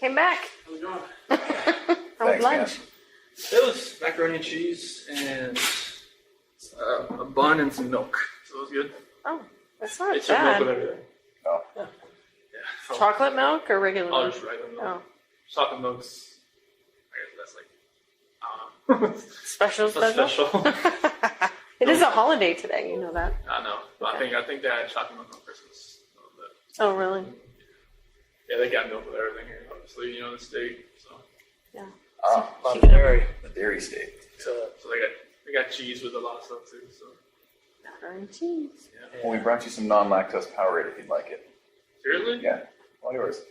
came back. How's it going? How was lunch? It was macaroni and cheese and a bun and some milk. So it was good. Oh, that's not It's milk bad. with everything. Oh. Yeah. So Chocolate milk or regular I'll milk? just regular milk. Oh, Chocolate milk's, I guess that's like, special. It is a holiday today. You know that. I know. But Okay. I think they had chocolate milk on Christmas a little bit. Oh, really? Yeah, they got milk with everything here, obviously, in the state. So Yeah. Ah, So a lot she of got dairy. The dairy state. so they got cheese with a lot of stuff too. So macaroni and cheese. yeah. Well, we brought you some non-lactose Powerade if you'd like it. Seriously? Yeah, all yours.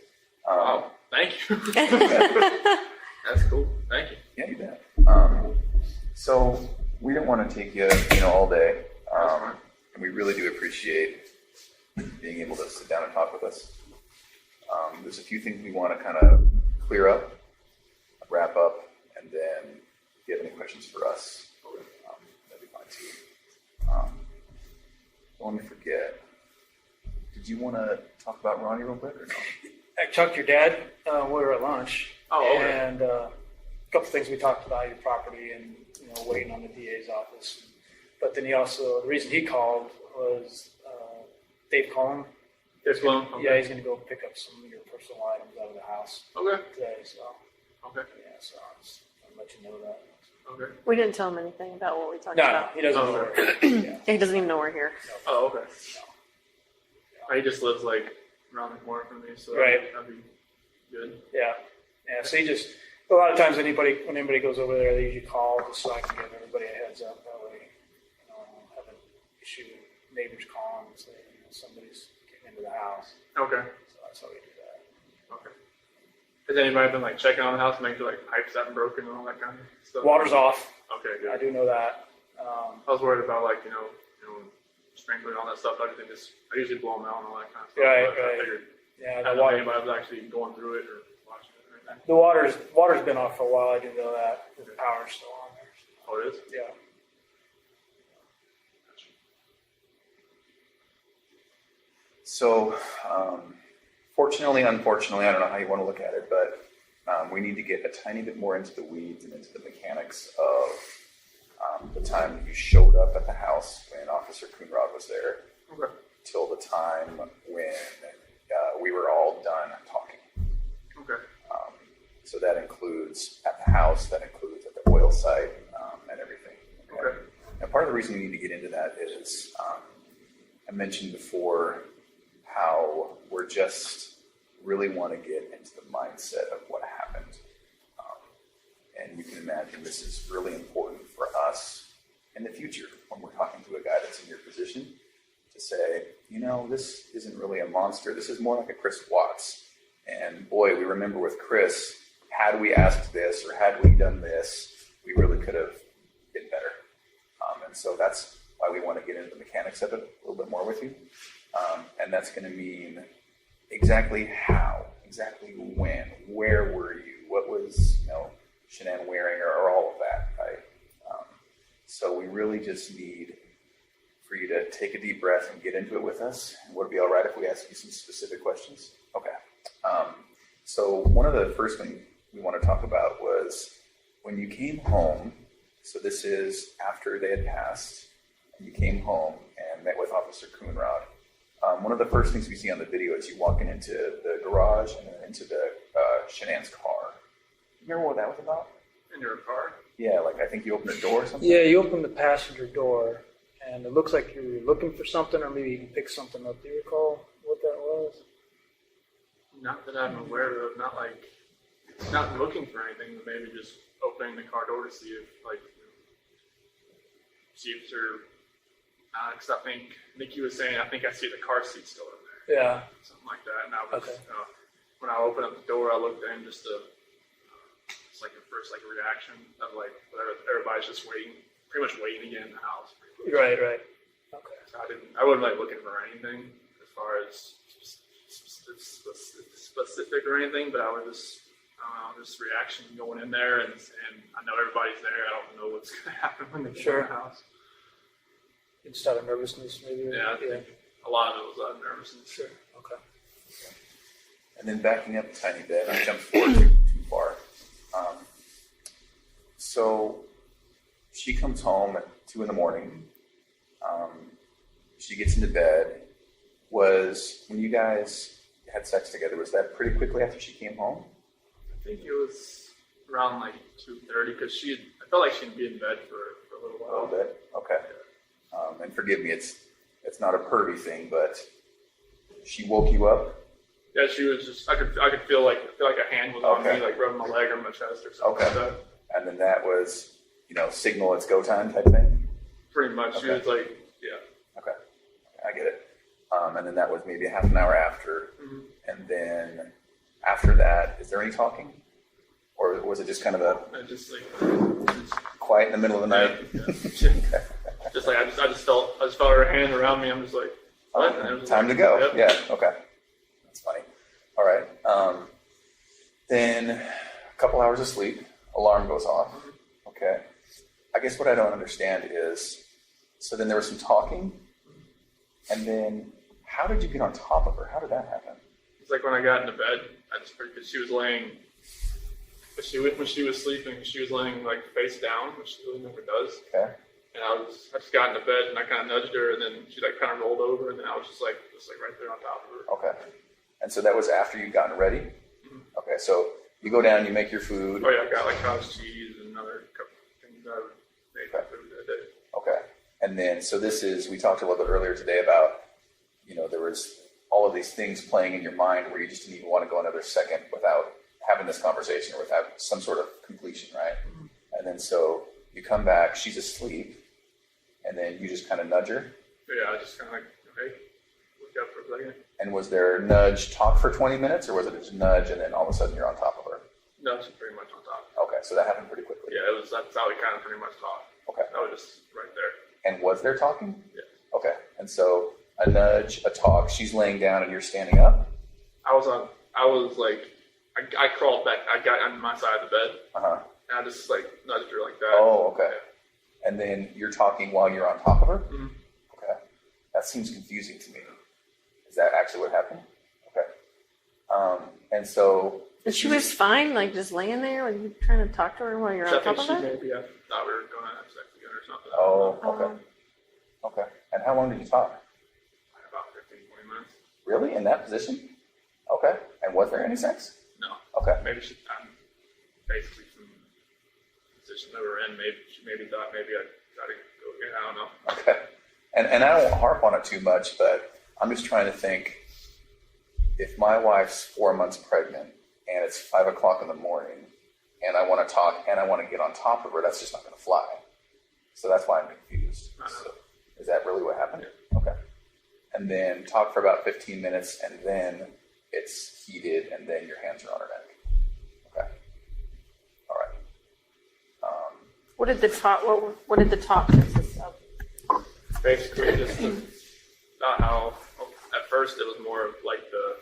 Wow. Thank you. That's cool. Thank you. Yeah, you bet. So we don't want to take you, all day, That's fine. and we really do appreciate being able to sit down and talk with us. There's a few things we want to kind of clear up, wrap up, and then if you have any questions for us, that'd be fine too. Don't let me forget. Did you want to talk about Ronnie real quick or no? I talked to your dad. We were at lunch. Oh, okay. And a couple things we talked about, your property and, waiting on the DA's office. But then the reason he called was Dave Cullen. This one? Okay. Yeah, he's going to go pick up some of your personal items out of the house Okay. today. So, Okay. yeah, so I'll just let you know that. Okay. We didn't tell him anything about what we talked No, about. he doesn't Oh, know. okay. Yeah. He doesn't even know we're here. Oh, okay. He just lives like around the corner from me, so Right. that'd be good. Yeah. Yeah, so a lot of times when anybody goes over there, they usually call just so I can give everybody a heads up. That way, have an issue with neighbors calling and say, somebody's getting into the house. Okay. So that's how we do that. Okay. Has anybody been like checking on the house, making sure like pipes haven't broken and all that kind of stuff? Water's off. Okay, I good. do know that. I was worried about like sprinkling all that stuff. I usually blow them out and all that kind of stuff. Right, but I right. figured Yeah, I the don't know if water. anybody was actually going through it or watching it or anything. The water's been off for a while. I do know that. The power's still on there. Oh, it is? Yeah. So, fortunately, unfortunately, I don't know how you want to look at it, but we need to get a tiny bit more into the weeds and into the mechanics of the time that you showed up at the house when Officer Coonrod was there, Okay. till the time when we were all done talking. Okay. So that includes at the house, that includes at the oil site, and everything. Okay. Now, part of the reason we need to get into that is I mentioned before how we're just really want to get into the mindset of what happened. And you can imagine this is really important for us in the future when we're talking to a guy that's in your position to say, this isn't really a monster. This is more like a Chris Watts. And boy, we remember with Chris, had we asked this or had we done this, we really could have been better. And so that's why we want to get into the mechanics of it a little bit more with you. And that's going to mean exactly how, exactly when, where were you, what was, Shanann wearing or all of that, right? So we really just need for you to take a deep breath and get into it with us. Would it be all right if we ask you some specific questions? Okay. So one of the first things we want to talk about was when you came home, so this is after they had passed, and you came home and met with Officer Coonrod. One of the first things we see on the video is you walking into the garage and then into the Shanann's car. Remember what that was about? In your car? Yeah, like I think you opened a door or something? Yeah, you opened the passenger door, and it looks like you were looking for something, or maybe you picked something up. Do you recall what that was? Not that I'm aware of. Not looking for anything, but maybe just opening the car door to see if seats are. Because I think Nikki was saying, I think I see the car seat still in there. Yeah. Something like that. And I was, Okay. when I opened up the door, I looked in just to, it's like the first reaction of everybody's just waiting, pretty much waiting to get in the house. Pretty much. Right. Okay. So I wasn't looking for anything as far as specific or anything, but I was just reaction going in there, and I know everybody's there. I don't know what's going to happen when they get in the house. Just out of nervousness, maybe? Yeah, I think a lot of it was out of nervousness. Sure. Okay. And then backing up a tiny bit, I jumped forward too far. So she comes home at 2 a.m. She gets into bed. Was when you guys had sex together, was that pretty quickly after she came home? I think it was around like 2:30 because I felt like she'd be in bed for a little A while. little bit. Okay. And forgive me, it's not a pervy thing, but she woke you up. Yeah, she was just. I could feel like a hand was on Okay. me, like rubbing my leg or my chest or something Okay. like that. And then that was, signal it's go time type thing? Pretty much, she Okay. was like, yeah. Okay. I get it. And then that was maybe half an hour after. Mm-hmm. And then after that, is there any talking? Or was it just kind of a I just like, quiet in the middle of the night? yeah. Just like I just felt her hand around me. I'm just like, what? And it was Time like, to go. Yep. Yeah, okay. That's funny. All right. Then a couple hours of sleep, alarm goes off. Okay. I guess what I don't understand is, so then there was some talking, and then how did you get on top of her? How did that happen? It's like when I got into bed, because she was laying, when she was sleeping, she was laying like face down, which she really never does. Okay. And I just got into bed and I kind of nudged her, and then she like kind of rolled over, and then I was just like right there on top of her. Okay. And so that was after you'd gotten ready? Mm-hmm. Okay, so you go down, you make your food. Oh yeah, I got like cottage cheese and another couple things that I made for food that day. Okay. And then, so we talked a little bit earlier today about, there was all of these things playing in your mind where you just didn't even want to go another second without having this conversation or without some sort of completion, right? Mm-hmm. And then so you come back, she's asleep, and then you just kind of nudge her. Yeah, I just kind of like, hey, look up for a second. And was there nudge talk for 20 minutes, or was it just nudge and then all of a sudden you're on top of her? No, she's pretty much on top. Okay, so that happened pretty quickly. Yeah, that's how we kind of pretty much talked. Okay. That was just right there. And was there talking? Yeah. Okay, and so a nudge, a talk, she's laying down and you're standing up? I crawled back, I got on my side of the bed, Uh-huh. and I just like nudged her like that. Oh, okay. And then you're talking while you're on top of her? Mm-hmm. Okay. That seems confusing to me. Is that actually what happened? Okay. And so... And she was fine, like just laying there. Were you trying to talk to her while you're So on I top think of she her? maybe thought we were going to have sex again or something. Oh, okay. Okay. And how long did you talk? About 15, 20 minutes. Really? In that position? Okay. And was there any sex? No. Okay. Maybe I'm basically from the position that we're in. Maybe she thought maybe I'd try to go again. I don't know. Okay. And I don't harp on it too much, but I'm just trying to think, if my wife's 4 months pregnant and it's 5 o'clock in the morning and I want to talk and I want to get on top of her, that's just not going to fly. So that's why I'm confused. So, is that really what happened? Yeah. Okay. And then talk for about 15 minutes and then it's heated and then your hands are on her neck. Okay. All right. What did the talk? What did the talk consist of? Basically, just about how at first it was more of like the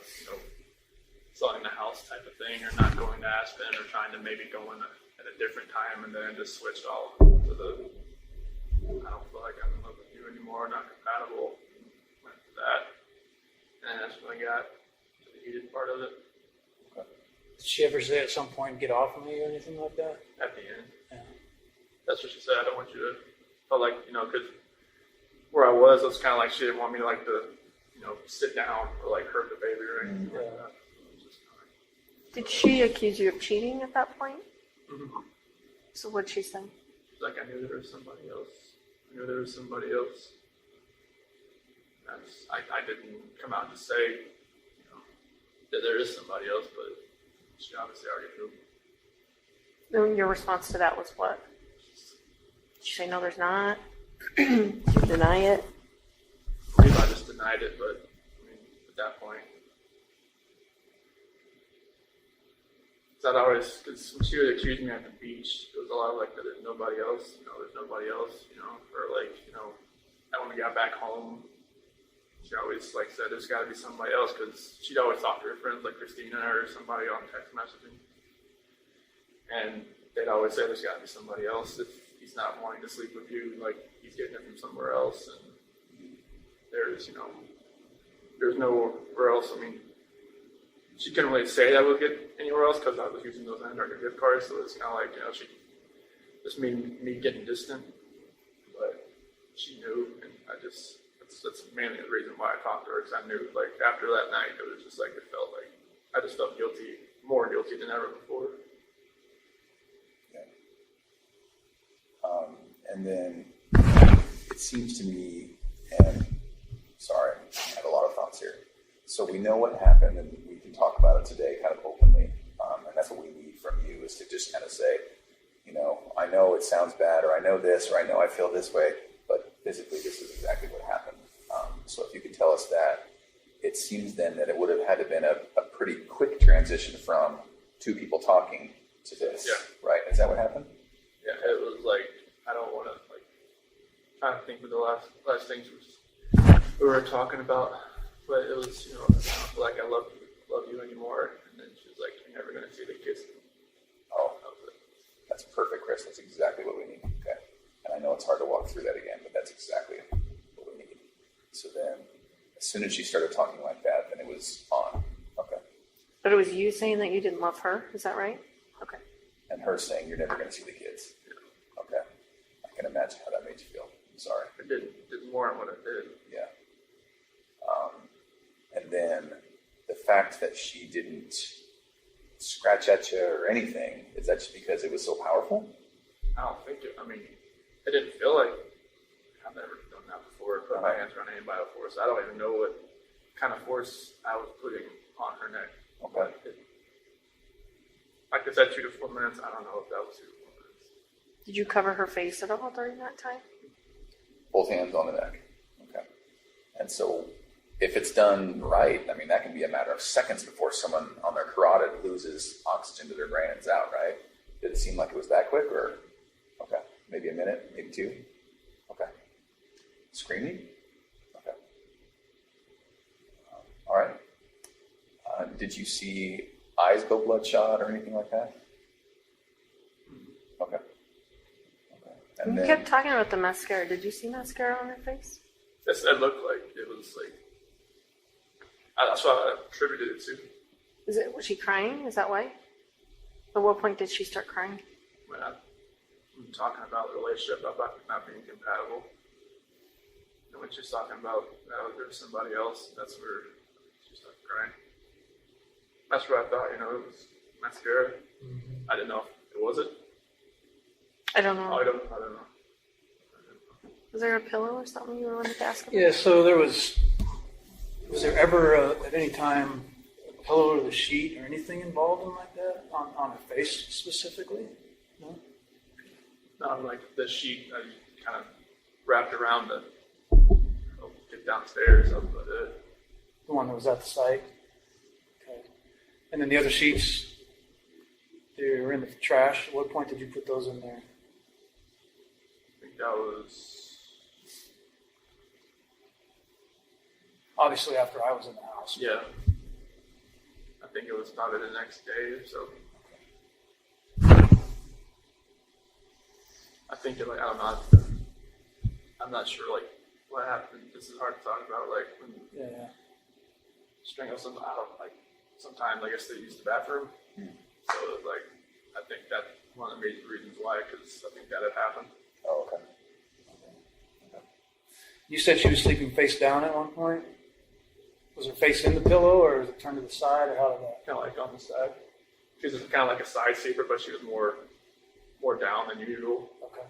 selling the house type of thing, or not going to Aspen, or trying to maybe go in at a different time, and then it just switched all to the I don't feel like I'm in love with you anymore, not compatible. Went to that, and that's when I got to the heated part of it Did she ever say at some point, get off of me or anything like that? at the end. Yeah. That's what she said. I don't want you to felt like because where I was, it was kind of like she didn't want me to sit down or like hurt the baby or anything like that. Did she accuse you of cheating at that point? Mm-hmm. So what'd she say? Like I knew there was somebody else. I didn't come out to say that there is somebody else, but she obviously already knew. And your response to that was what? Did you say no, there's not? Did you deny it? I believe I just denied it, but at that point, because when she would accuse me at the beach, it was a lot of like that there's nobody else, there's nobody else, or like, and when we got back home, she always like said there's got to be somebody else, because she'd always talk to her friends like Christina or somebody on text messaging, and they'd always say there's got to be somebody else if he's not wanting to sleep with you, like he's getting it from somewhere else, and there's nowhere else. she couldn't really say that I would get anywhere else because I was using those American gift cards. So it's kind of like, she just made me getting distant. But she knew, and that's mainly the reason why I talked to her, because I knew, like, after that night, it was just like, it felt like I just felt guilty, more guilty than ever before. Yeah. And then it seems to me, and sorry, I have a lot of thoughts here. So we know what happened, and we can talk about it today kind of openly, and that's what we need from you, is to just kind of say, I know it sounds bad, or I know this, or I know I feel this way, but physically this is exactly what happened. So if you could tell us that, it seems then that it would have had to been a pretty quick transition from two people talking to this, right? Is that what happened? Yeah, it was like, I don't want to, like, trying to think of the last things we were talking about, but it was, I don't feel like I love you anymore, and then she was like, you're never going to see the kids. Oh, that's perfect, Chris. That's exactly what we need. Okay. And I know it's hard to walk through that again, but that's exactly what we need. So then, as soon as she started talking like that, then it was on. Okay. But it was you saying that you didn't love her. Is that right? Okay. And her saying, you're never going to see the kids. Yeah. Okay. I can imagine how that made you feel. I'm sorry. It did more than what it did. Yeah. And then the fact that she didn't scratch at you or anything, is that just because it was so powerful? I don't think it didn't feel like, I've never done that before, put my hands around anybody before, so I don't even know what kind of force I was putting on her neck. Okay. Like I said, 2 to 4 minutes, I don't know if that was 2 to 4 minutes. Did you cover her face at all during that time? Both hands on the neck. Okay. And so if it's done right, I mean, that can be a matter of seconds before someone on their carotid loses oxygen to their brain and it's out, right? Did it seem like it was that quick, or? Okay. Maybe a minute, maybe 2? Okay. Screaming? Okay. All right. Did you see eyes go bloodshot or anything like that? Okay. And You kept talking about the mascara. Did you see mascara on her face? It looked like it was like, that's what I attributed it to. Was she crying? Is that why? At what point did she start crying? When I'm talking about the relationship about not being compatible. And when she's talking about there's somebody else, that's where she started crying. That's what I thought, it was mascara. I didn't know if it was it. I don't know. I don't know. Was there a pillow or something you wanted to ask about? Yeah, so was there ever at any time a pillow or the sheet or anything involved in like that on her face specifically? No? Not like the sheet I kind of wrapped around to get downstairs. That was it. The one that was at the site? Okay. And then the other sheets, they were in the trash. At what point did you put those in there? I think that was Obviously after I was in the house. yeah. I think it was probably the next day or so. I think I don't know. I'm not sure like what happened. This is hard to talk about. Like when strangle someone. I don't like. Sometimes I guess they use the bathroom. So it was like I think that's one of the major reasons why, because I think that had happened. Oh, okay. You said she was sleeping face down at one point? Was her face in the pillow, or was it turned to the side, or how did that? Kind of like on the side. She was kind of like a side sleeper, but she was more down than usual. Okay.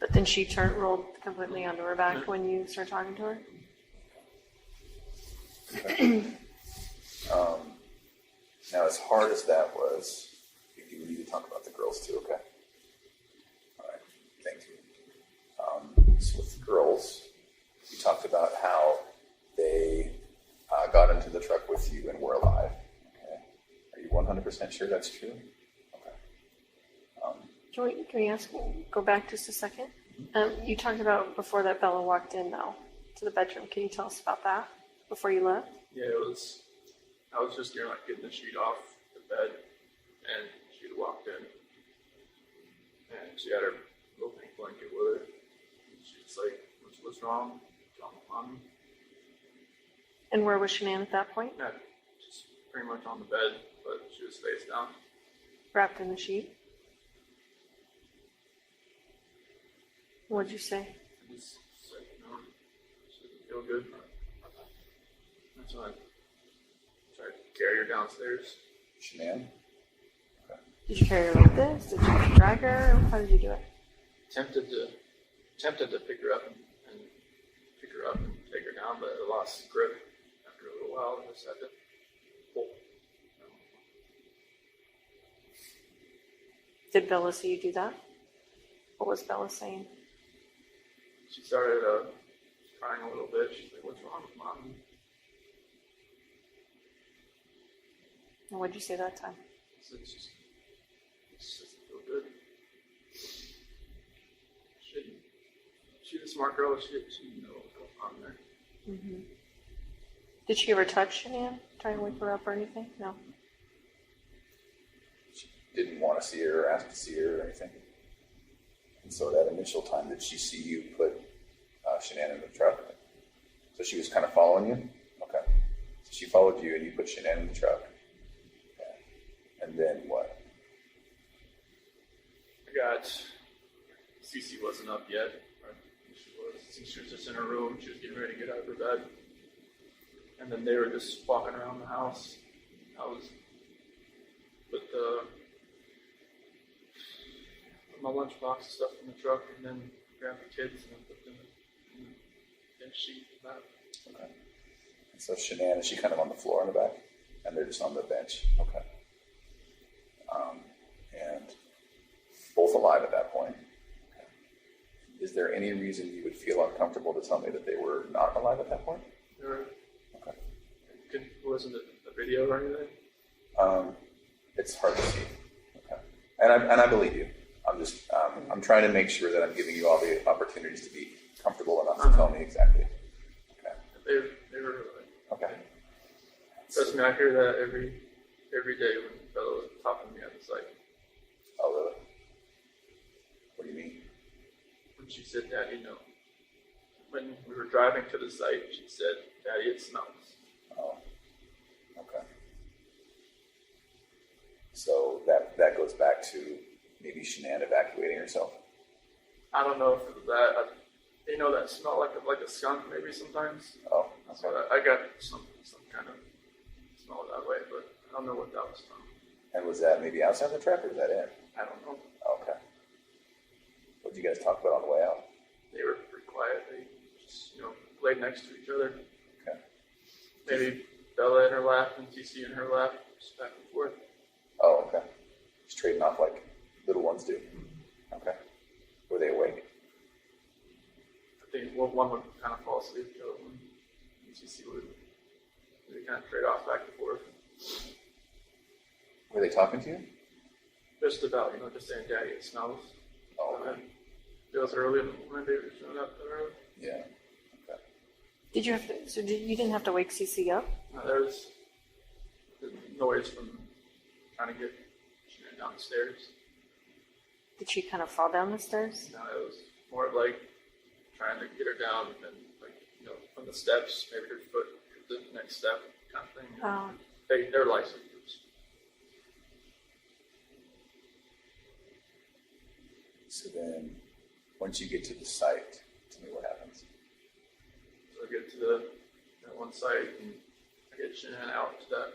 But then she rolled completely onto her back when you started talking to her? Okay. Now, as hard as that was, we need to talk about the girls too, okay? All right, thank you. So with the girls, you talked about how they got into the truck with you and were alive. Okay. Are you 100% sure that's true? Okay. Can we go back just a second? You talked about before that Bella walked in, though, to the bedroom. Can you tell us about that before you left? Yeah, I was just getting the sheet off the bed, and she walked in, and she had her little pink blanket with her. And she was like, "What's wrong? Tell me, Mommy." And where was Shanann at that point? And I just pretty much on the bed, but she was face down. Wrapped in the sheet? What'd you say? I just said, she didn't feel good. That's why I tried to carry her downstairs. Shanann? Okay. Did you carry her like this? Did you drag her? How did you do it? Tempted to pick her up and pick her up and take her down, but I lost grip after a little while and just had to pull. Did Bella see you do that? What was Bella saying? She started crying a little bit. She's like, "What's wrong with Mom?" And what'd you say that time? So it just feel good. She's a smart girl. She didn't know what was going on there. Mm-hmm. Did she ever touch Shanann? Try and wake her up or anything? No. She didn't want to see her or ask to see her or anything. And so that initial time, did she see you put Shanann in the truck? So she was kind of following you? Okay. So she followed you and you put Shanann in the truck. Okay. And then what? Cece wasn't up yet. She was just in her room. She was getting ready to get out of her bed. And then they were just walking around the house. I was with my lunchbox and stuff in the truck, and then grabbed the kids and put them in the sheet and that. Okay. And so Shanann, is she kind of on the floor in the back? And they're just on the bench? Okay. And both alive at that point. Okay. Is there any reason you would feel uncomfortable to tell me that they were not alive at that point? Okay. Wasn't it a video or anything? It's hard to see. Okay. And I believe you. I'm just I'm trying to make sure that I'm giving you all the opportunities to be comfortable enough to tell me exactly. Okay. They were Okay. trust me, I hear that every day when Bella was talking to me at the site. Oh really? What do you mean? When she said, "Daddy, no." When we were driving to the site, she said, "Daddy, it smells." Oh. Okay. So that goes back to maybe Shanann evacuating herself. I don't know if it was that. That smell like a skunk maybe sometimes. Oh. So Okay. I got some kind of smell that way, but I don't know what that was from. And was that maybe outside the truck or was that in? I don't know. Okay. What did you guys talk about on the way out? They were pretty quiet. They just laid next to each other. Okay. Maybe Bella in her lap and TC in her lap, just back and forth. Oh, okay. Just trading off like little ones do. Okay. Were they awake? I think one would kind of fall asleep, the other one, TC would kind of trade off back and forth. Were they talking to you? Just about, just saying, "Daddy, it smells." Oh, okay. It was early in the morning. They were showing up that early. Yeah. Okay. Did you have to? So you didn't have to wake Cece up? There was noise from trying to get Shanann downstairs. Did she kind of fall down the stairs? It was more like trying to get her down and from the steps, maybe her foot the next step kind of thing. Oh. They're license groups. So then, once you get to the site, tell me what happens. So I get to that one site and I get Shanann out to that.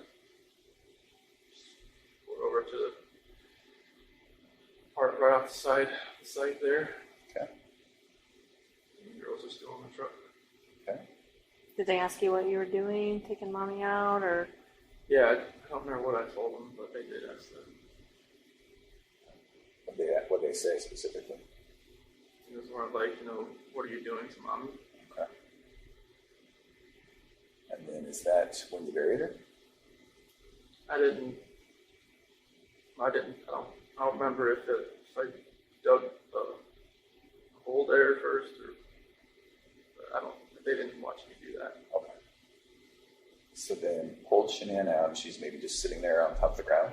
We're over to the part right off the site there. Okay. And the girls are still in the truck. Okay. Did they ask you what you were doing, taking mommy out, or? Yeah, I don't remember what I told them, but they did ask that. What they say specifically? It was more like, what are you doing to Mommy? Okay. And then is that when you buried her? I don't remember if I dug a hole there first or they didn't watch me do that. Okay. So then pulled Shanann out and she's maybe just sitting there on top of the ground?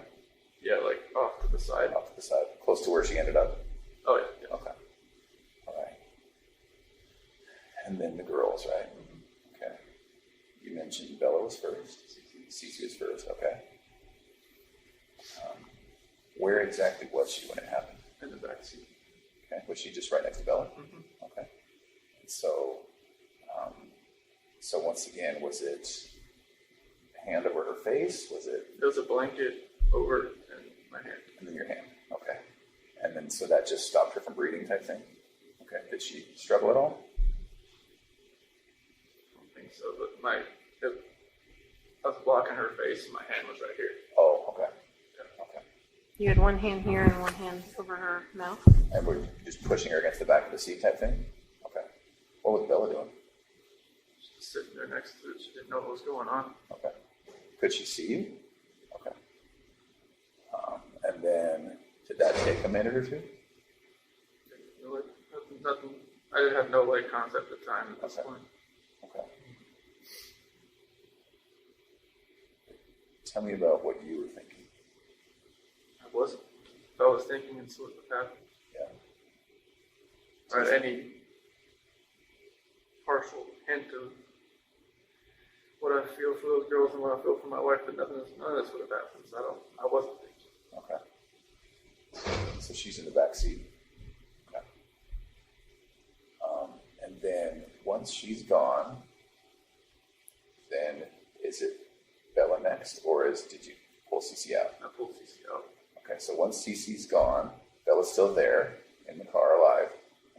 Yeah, like off to the side. Off to the side, close to where she ended up? Oh yeah. Okay. All right. And then the girls, right? Okay. You mentioned Bella was first. Cece was first, okay. Where exactly was she when it happened? In the back seat. Okay, was she just right next to Bella? Mm-hmm. Okay. And so, so once again, was it hand over her face? Was it? There was a blanket over and my hand. And then your hand. Okay. And then so that just stopped her from breathing type thing? Okay. Did she struggle at all? I don't think so, but I was blocking her face and my hand was right here. Oh, okay. Yeah. Okay. You had one hand here and one hand over her mouth. And we're just pushing her against the back of the seat type thing? Okay. What was Bella doing? Just sitting there next to it. She didn't know what was going on. Okay. Could she see you? Okay. And then, did that take a minute or two? Nothing. I didn't have no like concept of time at this Okay. point. Okay. Tell me about what you were thinking. I was thinking and so what happened. Yeah. Or any partial hint of what I feel for those girls and what I feel for my wife, but none of this would have happened. So I wasn't thinking. Okay. So she's in the back seat. Okay. And then once she's gone, then is it Bella next, or did you pull Cece out? I pulled CC out. Okay, so once Cece's gone, Bella's still there in the car alive,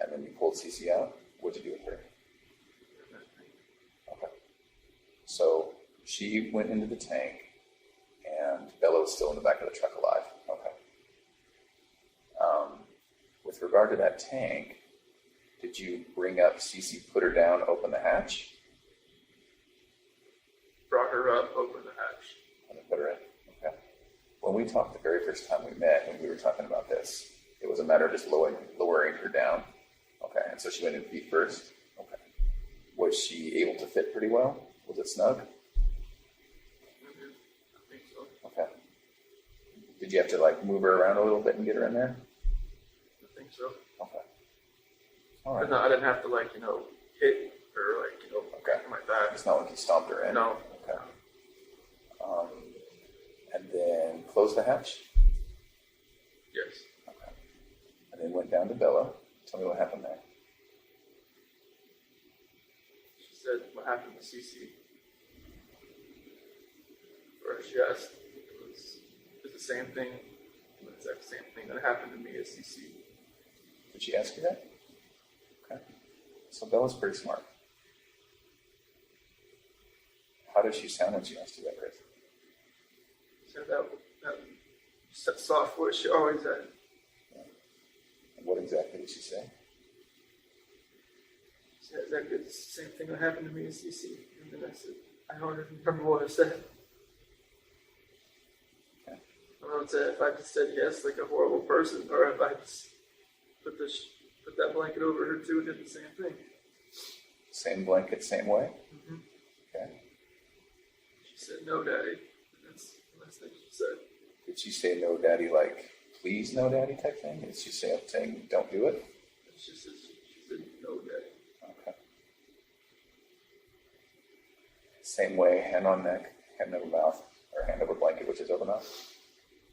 and then you pulled Cece out. What'd you do with her? Okay. So she went into the tank, and Bella was still in the back of the truck alive. Okay. With regard to that tank, did you bring up Cece, put her down, open the hatch? Brought her up, opened the hatch. And then put her in. Okay. When we talked the very first time we met, when we were talking about this, it was a matter of just lowering her down. Okay. And so she went in feet first. Okay. Was she able to fit pretty well? Was it snug? I think so. Okay. Did you have to like move her around a little bit and get her in there? I think so. Okay. All But right. no, I didn't have to hit her Okay. like that. It's not like you stomped her in. No. Okay. And then close the hatch. Yes. Okay. And then went down to Bella. Tell me what happened there. She said what happened to CC. Or she asked it was the same thing, the exact same thing that happened to me as CC. Did she ask you that? Okay. So Bella's pretty smart. How does she sound when she asked you that, Chris? So that soft voice she always had. And what exactly did she say? She said exactly the same thing that happened to me as CC. And then I said, I don't even remember what I said. Okay. I don't know if I just said yes like a horrible person, or if I just put that blanket over her too and did the same thing. Same blanket, same way? Mm-hmm. Okay. She said, no, Daddy. And that's the last thing she said. Did she say no, Daddy, like, please, no, Daddy type thing? Did she say saying, don't do it? She said, no, Daddy. Okay. Same way, hand on neck, hand over mouth, or hand over blanket, which is over mouth?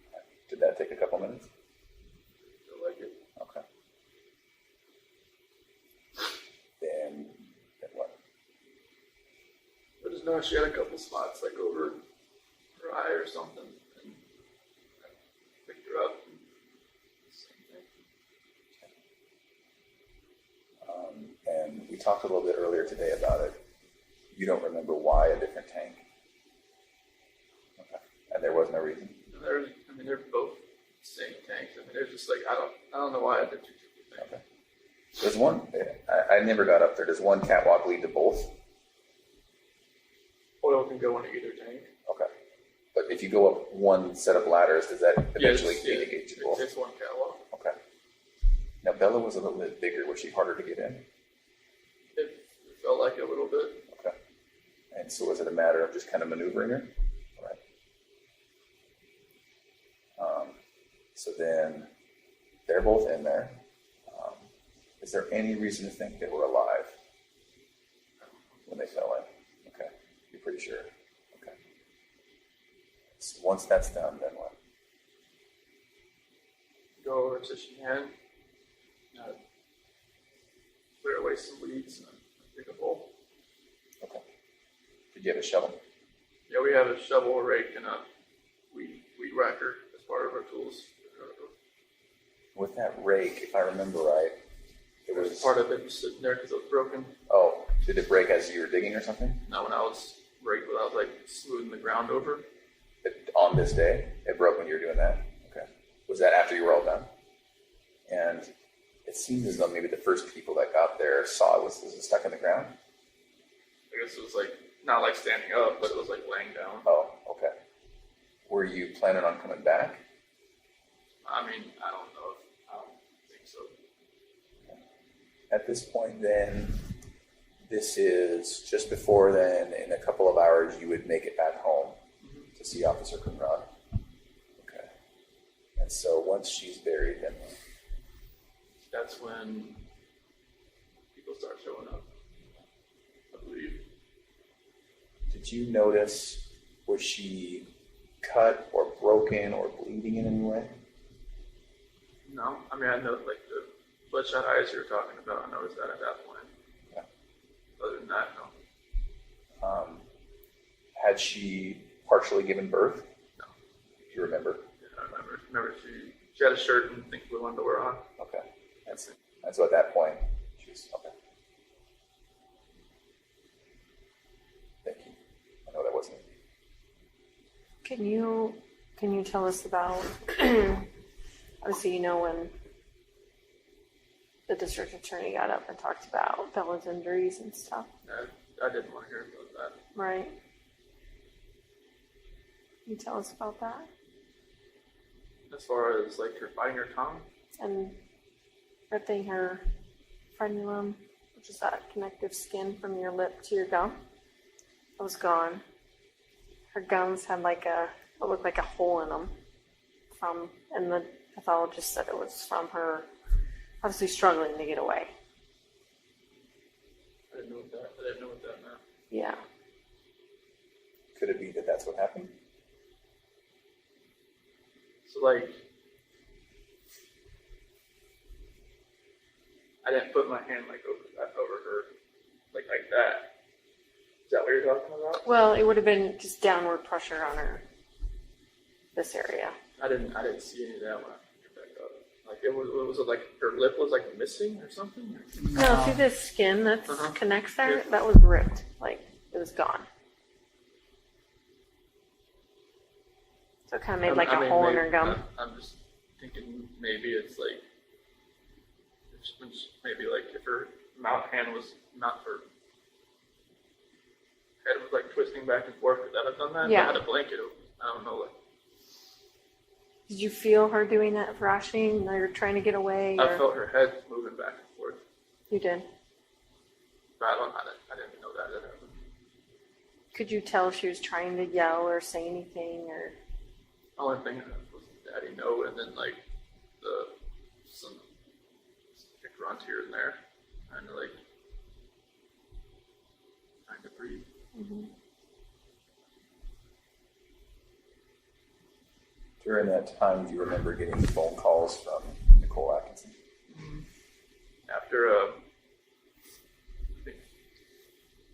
Okay. Did that take a couple minutes? Feel like it. Okay. Then what? I just know she had a couple spots like over her eye or something. And I picked her up. And same thing. And we talked a little bit earlier today about it. You don't remember why a different tank? Okay. And there was no reason? They're both the same tanks. They're just like, I don't know why I did two different things. Okay. There's one, I never got up there. Does one catwalk lead to both? Oil can go into either tank. Okay. But if you go up one set of ladders, does that eventually Yes, indicate to both? it's one catwalk. Okay. Now Bella was a little bit bigger. Was she harder to get in? It felt like a little bit. Okay. And so was it a matter of just kind of maneuvering her? Right. So then they're both in there. Is there any reason to think they were alive when they fell in? Okay. You're pretty sure? Okay. once that's done, then what? Go over to Shanann, clear away some weeds and dig a hole. Okay. Did you have a shovel? Yeah, we have a shovel, a rake, and a weed whacker as part of our tools. With that rake, if I remember right, it was Part of it was sitting there because it was broken. Oh, did it break as you were digging or something? Not when I was like smoothing the ground over. On this day, it broke when you were doing that. Okay. Was that after you were all done? And it seems as though maybe the first people that got there saw it. Was it stuck in the ground? I guess it was like not like standing up, but it was like laying down. Oh, okay. Were you planning on coming back? I mean, I don't know. I don't think so. At this point, then, this is just before then. In a couple of hours, you would make it back home to see Officer Conrad. Okay. And so once she's buried, then That's when people start showing up, I believe. did you notice, was she cut or broken or bleeding in any way? No, I mean, I know like the bloodshot eyes you were talking about. I noticed that at that point. Yeah. Other than that, no. Had she partially given birth? No. Do you remember? Yeah, I remember. Remember, she had a shirt and think blue underwear on. Okay. That's it. And so at that point, she was, okay. Thank you. I know that wasn't easy. Can you tell us about, obviously, when the district attorney got up and talked about Bella's injuries and stuff, I didn't want to hear about that. right? Can you tell us about that? As far as like her biting her tongue, And ripping her frenulum, which is that connective skin from your lip to your gum, it was gone. Her gums had it looked like a hole in them and the pathologist said it was from her obviously struggling to get away. I didn't know what that meant. Yeah. Could it be that that's what happened? So like, I didn't put my hand like over her, like that. Is that what you're talking about? Well, it would have been just downward pressure on this area. I didn't see any of that when I picked it back up. Like it was like her lip was like missing or something. No, see this skin that connects there? Yeah. That was ripped. Like, it was gone. So it kind of made like a hole in her gum. I'm just thinking maybe it's like, maybe like if her head was like twisting back and forth, could that have done that? Yeah. I had a blanket open. I don't know. Like, Did you feel her doing that thrashing? Or trying to get away? I Or... felt her head moving back and forth. You did. But I didn't know that happened. Could you tell if she was trying to yell or say anything? Or The only thing was Daddy no, and then like some grunt here and there, kind of like trying to breathe. mm-hmm. During that time, do you remember getting phone calls from Nicole Atkinson? After, I think,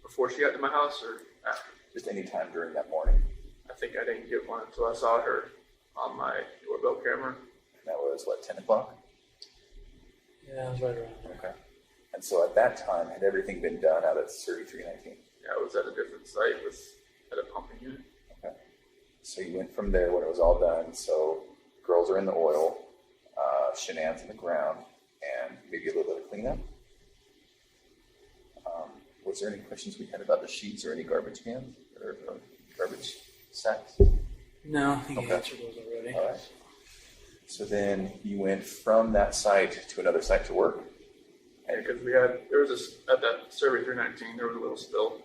before she got to my house or after? Just any time during that morning? I think I didn't get one until I saw her on my doorbell camera. And that was, 10 o'clock? Yeah, I was right around there. Okay. And so at that time, had everything been done out at 3319? Yeah, I was at a different site at a pumping unit. Okay. So you went from there when it was all done. So girls are in the oil, Shanann's in the ground, and maybe a little bit of cleanup. Was there any questions we had about the sheets or any garbage cans or garbage sacks? No, I think Okay. you answered those already. All right. So then you went from that site to another site to work? Yeah, because at that survey 319, there was a little spill.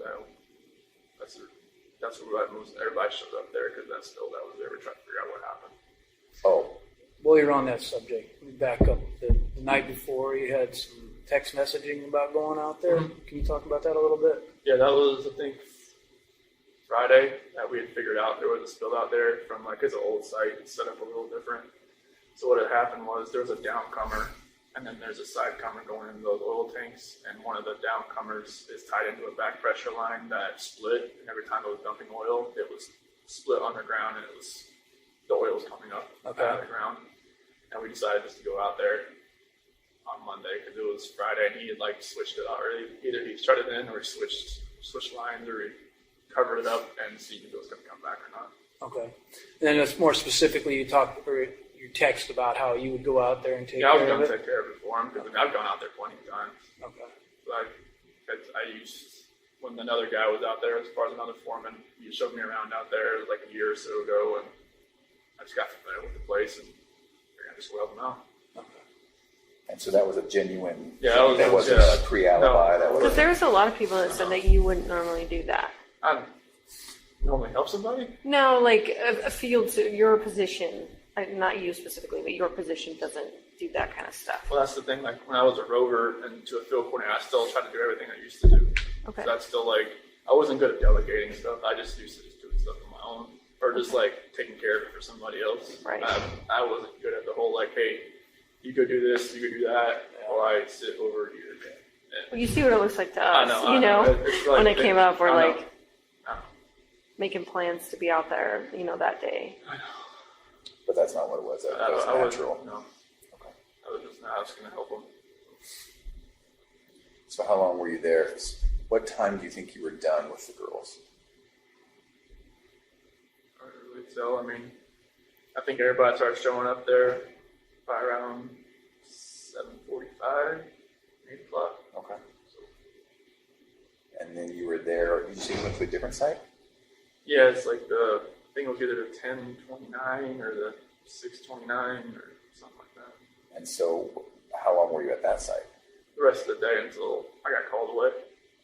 That's where everybody showed up there because that spill that was there. We're trying to figure out what happened. Oh, While you're on that subject, let me back up. The night before, you had some text messaging about going out there. Mhm. Can you talk about that a little bit? Yeah, that was, I think, Friday that we had figured out there was a spill out there from like his old site. It's set up a little different. So what had happened was there was a downcomer, and then there's a side comer going into those oil tanks, and one of the downcomers is tied into a back pressure line that split, and every time it was dumping oil, it was split underground, and the oil was coming up out of the ground. And we decided just to go out there on Monday because it was Friday, and he had like switched it out, or either he shut it in or he switched lines, or he covered it up and see if it was going to come back or not. Okay. And then it's more specifically, you text about how you would go out there and take Yeah, I was care going of to it. take care of it for him because I've gone out there plenty of times. Okay. I used, when another guy was out there, as far as another foreman, he showed me around out there like a year or so ago, and I just got familiar with the place, and I just went out. And so that was a genuine. Yeah, that wasn't a pre-alibi. That was. Because there's a lot of people that said that you wouldn't normally do that. I normally help somebody. No, like a field, your position, not you specifically, but your position doesn't do that kind of stuff. Well, that's the thing. Like when I was a rover and to a field coordinator, I still tried to do everything I used to do. Okay. So that's still like I wasn't good at delegating stuff. I just used to just doing stuff on my own, or just like taking care of it for somebody else. Right. I wasn't good at the whole like, hey, you go do this, you go do that, while I sit over here. Well, you see what it looks like to us. I know. It's like when it came up, we're I know. like making plans to be out there, that day. I know. But that's not what it was. That was I natural. No. Okay. I was just asking to help them. So how long were you there? What time do you think you were done with the girls? I don't really tell. I mean, I think everybody started showing up there by around 7:45, 8 o'clock. Okay. And then you were there. Did you say you went to a different site? Yeah, it's like I think it was either the 10:29 or the 6:29 or something like that. And so how long were you at that site? The rest of the day until I got called away.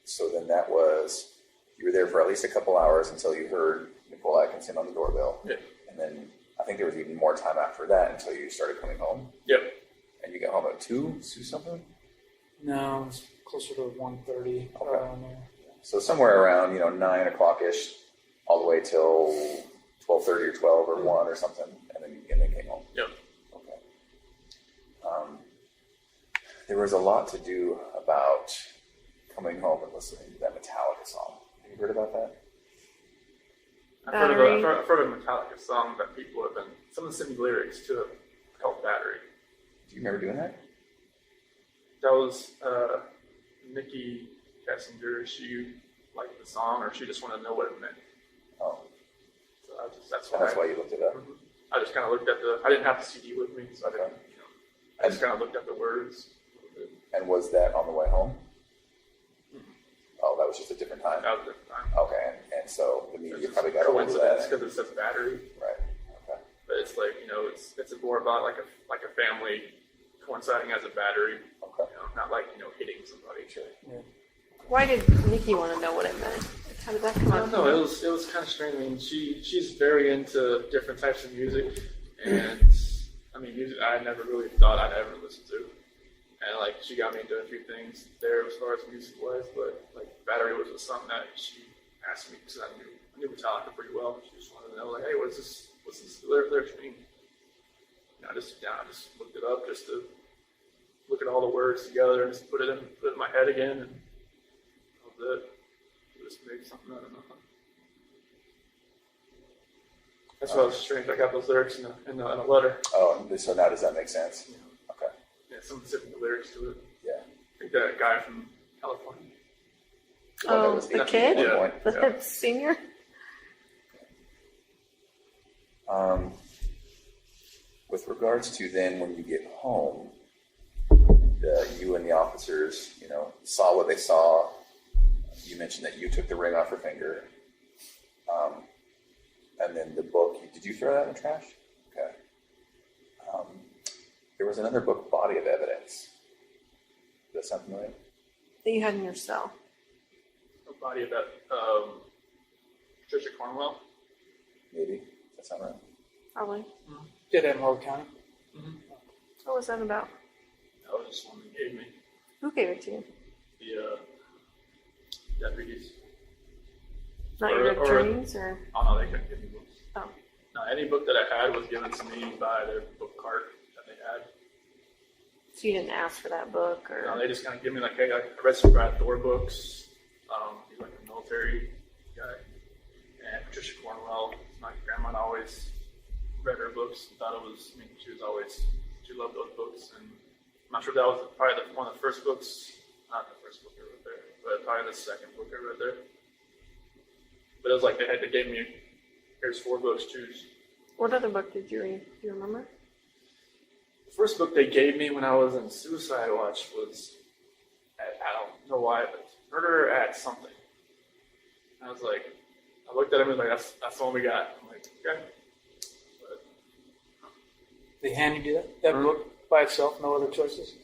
So then that was, you were there for at least a couple hours until you heard Nicole Atkinson on the doorbell. Yeah. And then I think there was even more time after that until you started coming home. Yep. And you got home at 2 something? No, it's closer to 1:30 Okay. around there. So somewhere around, 9 o'clock-ish, all the way till 12:30 or 12 or 1 or something, and then came home. Yep. Okay. There was a lot to do about coming home and listening to that Metallica song. Have you heard about that? I've heard of a Metallica song that people have been, someone sent me lyrics to it called Battery. Do you remember doing that? That was Nikki Kessinger. She liked the song, or she just wanted to know what it meant. Oh, So that's and that's why you looked it up. I just kind of looked at I didn't have the CD with me, so I didn't, I just kind of looked at the words a little bit. And was that on the way home? Oh, that was just a different time. That was a different time. Okay, and so the media It's probably got a hold of coincidence that. because it says battery, Right. Okay. but it's like, it's more about like a family coinciding as a battery, Okay. not like, hitting somebody. Sure. Why did Nikki want to know what it meant? How did that come I up? don't know. It was kind of strange. I mean, she's very into different types of music, and I mean, music I never really thought I'd ever listen to. And like, she got me into a few things there as far as music wise, but like, Battery was just something that she asked me because I knew Metallica pretty well. She just wanted to know, like, hey, what's this lyrics mean? And I just looked it up just to look at all the words together and just put it in my head again, and that was it. Just made something out of nothing. That's why it was strange. I got those lyrics in a letter. Oh, so now does that make sense? Okay. Yeah, someone sent me the lyrics to it. Yeah. I think that guy from California. The one that Oh, was the 18 kid? at one point. The senior? With regards to then when you get home, you and the officers, saw what they saw. You mentioned that you took the ring off her finger. And then the book, did you throw that in the trash? Okay. There was another book, Body of Evidence. Does that sound familiar? That you had in your cell. The body of that Patricia Cornwell. Maybe. Does that sound right? Probably. Did that in Morgan County? What was that about? That was just one they gave me. Who gave it to you? The deputies. Not your attorneys, or Oh no, they couldn't give me books. oh, No, any book that I had was given to me by their book cart that they had. so you didn't ask for that book, or No, they just kind of give me like, hey, I read some Brad Thor books. He's like a military guy. And Patricia Cornwell, my grandma always read her books and thought it was, she loved those books. And I'm not sure if that was probably one of the first books, not the first book I read there, but probably the second book I read there. But it was like they gave me, here's 4 books, choose. what other book did you read? Do you remember? The first book they gave me when I was in Suicide Watch was, I don't know why, but Murder at Something. And I was like, I looked at him and was like, that's the one we got. I'm like, okay. But, They handed you that book by itself, no other choices?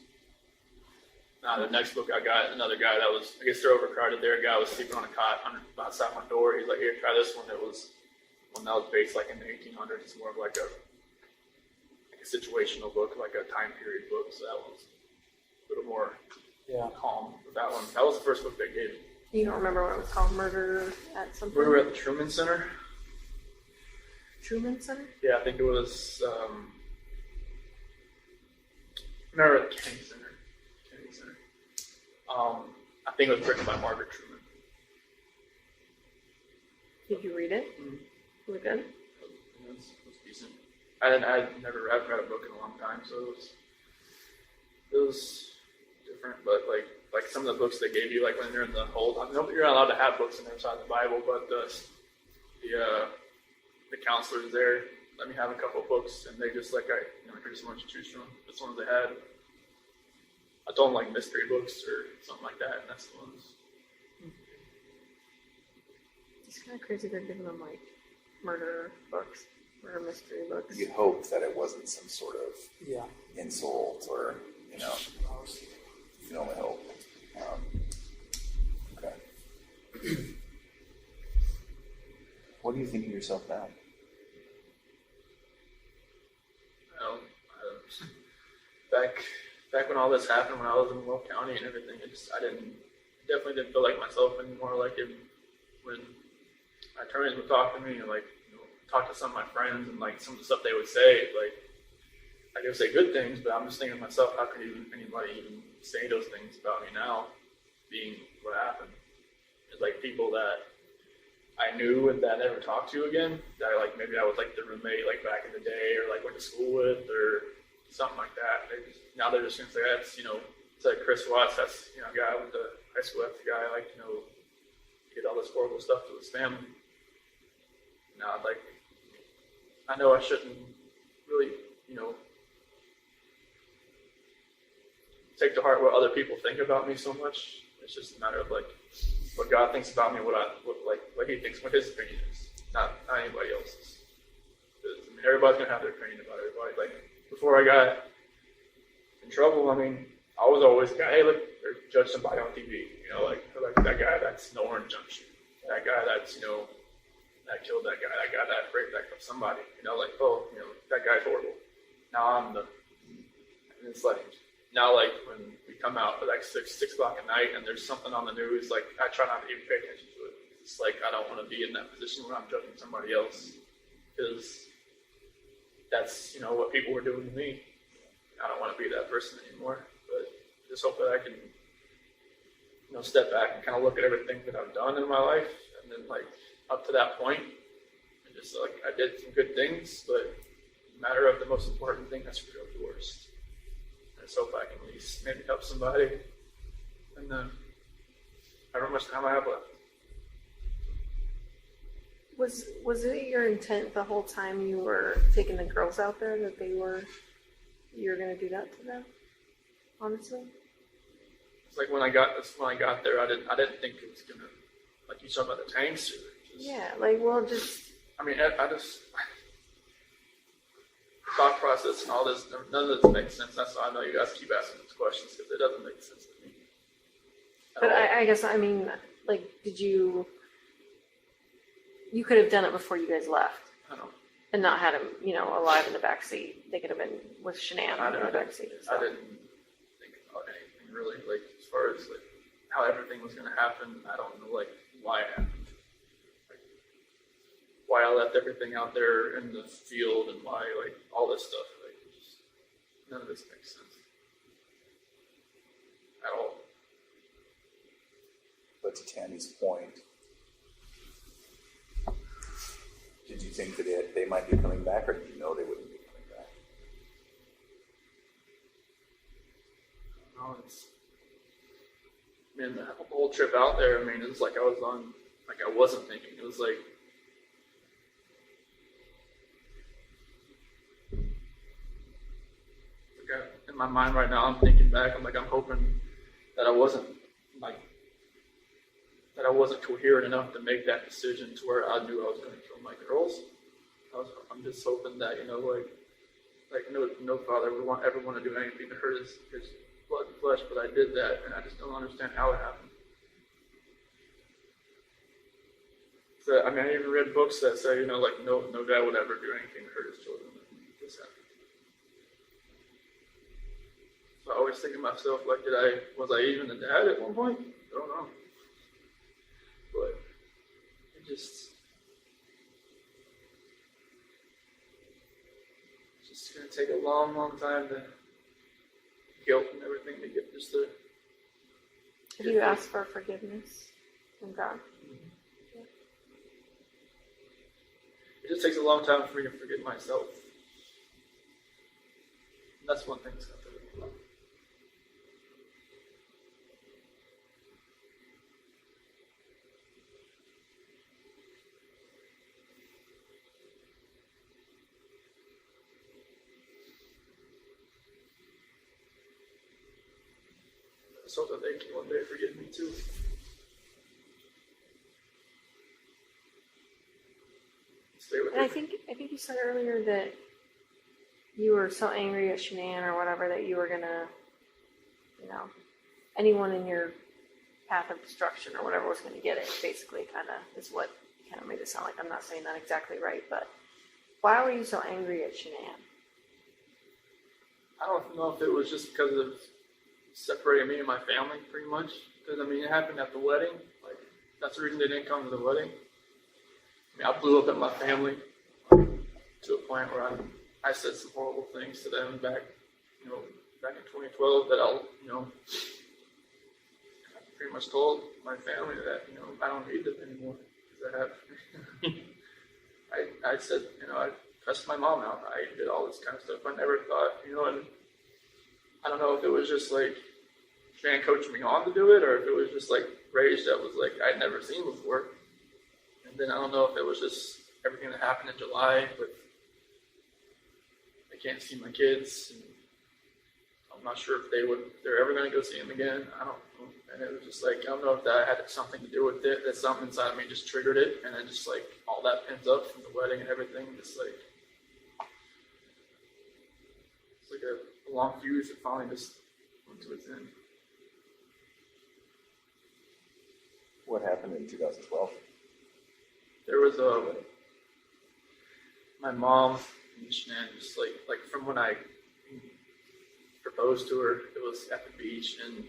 the next book I got, another guy that was, I guess they're overcrowded there. A guy was sleeping on a cot outside my door. He's like, here, try this one. It was one that was based like in the 1800s. It's more of like a situational book, like a time period book. So that was a little more calm with that one. That was the first book they gave me. You don't remember what it was called? Murder at something? We were at the Truman Center. Truman Center? Yeah, I think it was, no, Kennedy Center. I think it was written by Margaret Truman. Did you read it? Mm-hmm. Was it good? It was decent. I haven't read a book in a long time, so it was different. But like some of the books they gave you, like when you're in the hold, you're not allowed to have books in there inside the Bible, but the counselors there let me have a couple of books, and they just here's so much to choose from. That's one they had. I told them like mystery books or something like that, and that's the ones. It's kind of crazy they're giving them like murder books, murder mystery books. You hope that it wasn't some sort of insult or, you can only hope. Okay. What do you think of yourself now? Back when all this happened, when I was in Will County and everything, I definitely didn't feel like myself anymore. Like when my attorneys would talk to me and talk to some of my friends and like some of the stuff they would say, I could say good things, but I'm just thinking to myself, how could anybody even say those things about me now, being what happened? It's like people that I knew and that I never talked to again, that maybe I was like the roommate back in the day or went to school with or something like that. Now they're just going to say, that's, it's like Chris Watts, that's, a guy I went to high school with, the guy, did all this horrible stuff to his family. Now, I know I shouldn't really, take to heart what other people think about me so much. It's just a matter of, what God thinks about me, what he thinks, what his opinion is, not anybody else's. Because, everybody's going to have their opinion about everybody. Before I got in trouble, I was always the guy, hey, look, judge somebody on TV, that guy that's no orange junction, that guy that's, that killed that guy that raped somebody, that guy's horrible. Now I'm and it's now when we come out at 6 o'clock at night and there's something on the news, I try not to even pay attention to it. It's I don't want to be in that position where I'm judging somebody else, because that's, what people were doing to me. I don't want to be that person anymore, but I just hope that I can, step back and kind of look at everything that I've done in my life, and then up to that point, and just I did some good things, but the matter of the most important thing, that's real the worst. I just hope I can at least maybe help somebody, and however much time I have left. Was it your intent the whole time you were taking the girls out there that you were going to do that to them? Honestly, It's when I got there, I didn't think it was gonna, you talking about the tanks or just, yeah. I just thought process and all this, none of this makes sense. That's why I know you guys keep asking these questions, because it doesn't make sense to me. But I guess did you? You could have done it before you guys left. I don't. And not had him, alive in the back seat. They could have been with Shanann in the back seat. I didn't think about anything really, as far as how everything was going to happen. I don't know, why it happened. why I left everything out there in the field and why, like, all this stuff. Like, just, none of this makes sense at all. But to Tammy's point, did you think that they might be coming back, or did you know they wouldn't be coming back? No, the whole trip out there, I mean, it was like I wasn't thinking. It was like, in my mind right now, I'm thinking back, I'm hoping that I wasn't coherent enough to make that decision to where I knew I was going to kill my girls. I'm just hoping that, no father would ever want to do anything to hurt his blood and flesh, but I did that, and I just don't understand how it happened. So, I even read books that say, no dad would ever do anything to hurt his children. This happened. So I always think to myself, was I even a dad at one point? I don't know. But it's just going to take a long, long time to guilt and everything to get just the. Have you asked for forgiveness from God? Mm-hmm. Yeah. It just takes a long time for me to forget myself. And that's one thing that's going to take a long. So that they can one day forgive me too. Stay with And I me. think you said earlier that you were so angry at Shanann or whatever that you were gonna, anyone in your path of destruction or whatever was gonna get it. Basically, kind of is what kind of made it sound like. I'm not saying that exactly right, but why were you so angry at Shanann? I don't know if it was just because of separating me and my family, pretty much. Because, it happened at the wedding. That's the reason they didn't come to the wedding. I blew up at my family to a point where I said some horrible things to them back in 2012 that I pretty much told my family that, I don't need them anymore. Because I said, I cussed my mom out. I did all this kind of stuff. I never thought, and I don't know if it was just Shanann coaching me on to do it, or if it was just rage that was I'd never seen before. And then I don't know if it was just everything that happened in July, but I can't see my kids. And I'm not sure if they're ever going to go see them again. I don't know. And it was just I don't know if that had something to do with it, that something inside of me just triggered it. And then just all that pent up from the wedding and everything, just it's a long fuse that finally just went to its end. What happened in 2012? There was my mom and Shanann, just from when I proposed to her, it was at the beach, and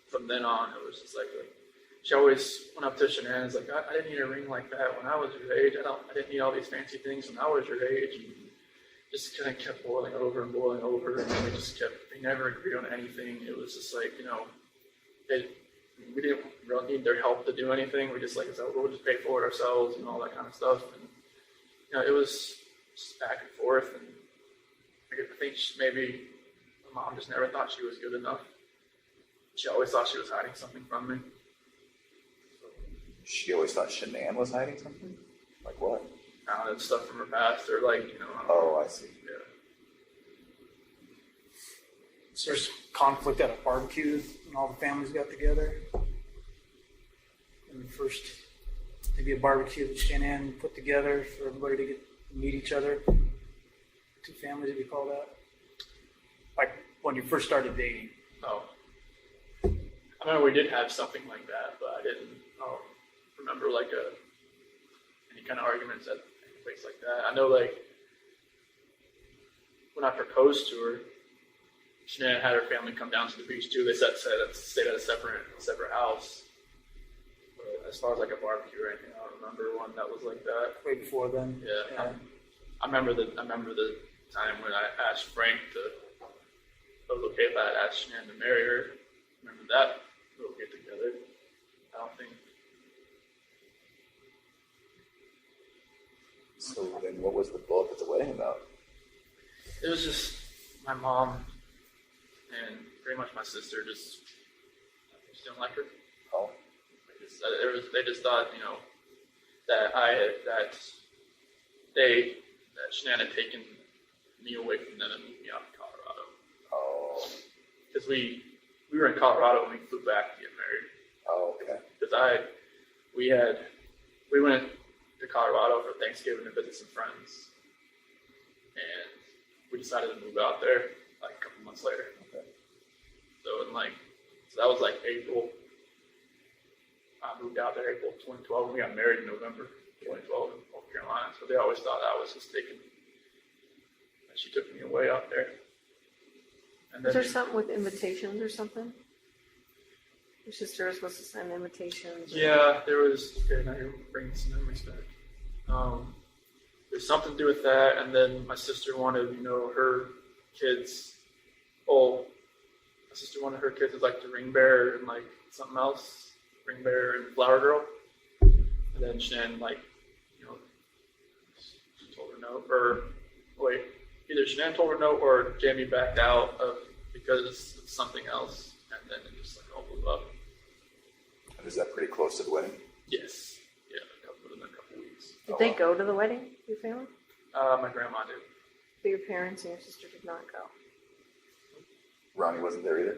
from then on, it was just she always went up to Shanann and was I didn't need a ring like that when I was your age. I didn't need all these fancy things when I was your age. And just kind of kept boiling over, and they never agreed on anything. It was just we didn't really need their help to do anything. We just we'll just pay for it ourselves and all that kind of stuff. And it was just back and forth. And I think maybe my mom just never thought she was good enough. She always thought she was hiding something from me. She always thought Shanann was hiding something? Like what? That stuff from her past, or Oh, I see. Yeah. So there's conflict at a barbecue when all the families got together. And the first, maybe a barbecue that Shanann put together for everybody to get to meet each other. Two families, if you call that. When you first started dating. Oh. I remember we did have something like that, but I didn't remember any kind of arguments at any place like that. I know when I proposed to her, Shanann had her family come down to the beach too. They stayed at a separate house. But as far as like a barbecue or anything, I don't remember one that was like that. Way before then. Yeah. I remember the time when I asked Frank to. It was okay if I had asked Shanann to marry her. Remember that little get together? I don't think. So then what was the blow up at the wedding about? It was just my mom and pretty much my sister just didn't like her. Oh, They just thought, you know, that Shanann had taken me away from them and moved me out to Colorado. oh, Because we were in Colorado when we flew back to get married. oh, okay. Because we went to Colorado for Thanksgiving to visit some friends, and we decided to move out there like a couple months later. Okay. So that was like April. I moved out there April 2012, and we got married in November 2012 in North Carolina. So they always thought I was just taking. She took me away out there. And Is there something with invitations or something? Your sister was supposed to send invitations. Yeah, there was. Okay, now you're bringing some memories back. There's something to do with that, and then my sister wanted, you know, her kids. Oh, my sister wanted her kids as like the ring bearer and like something else, ring bearer and flower girl. And then Shanann, like, you know, she told her no, or wait, either Shanann told her no or Jamie backed out of because of something else, and then it just like all blew up. And is that pretty close to the wedding? Yes. Yeah, within a couple weeks. Did they go to the wedding, your family? My grandma did. But your parents and your sister did not go. Ronnie wasn't there either?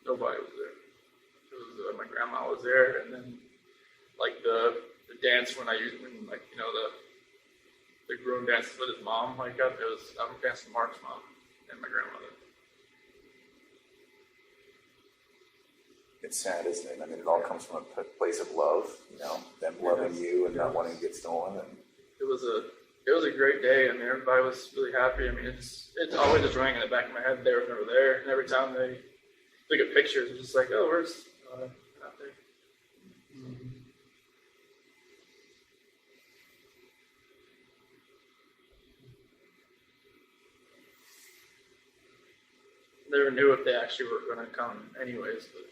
Nobody was there. It was, my grandma was there, and then like the dance when like you know the groom dances with his mom like that. It was I'm dancing Mark's mom and my grandmother. It's sad, isn't it? I mean, it all comes from a place of love, you know, them loving you and not wanting to get stolen. And It was a great day. I mean, everybody was really happy. I mean, it's always just rang in the back of my head. They were never there, and every time they look at pictures, it's just like, oh, where's out there? Mm-hmm. Never knew if they actually were going to come anyways, but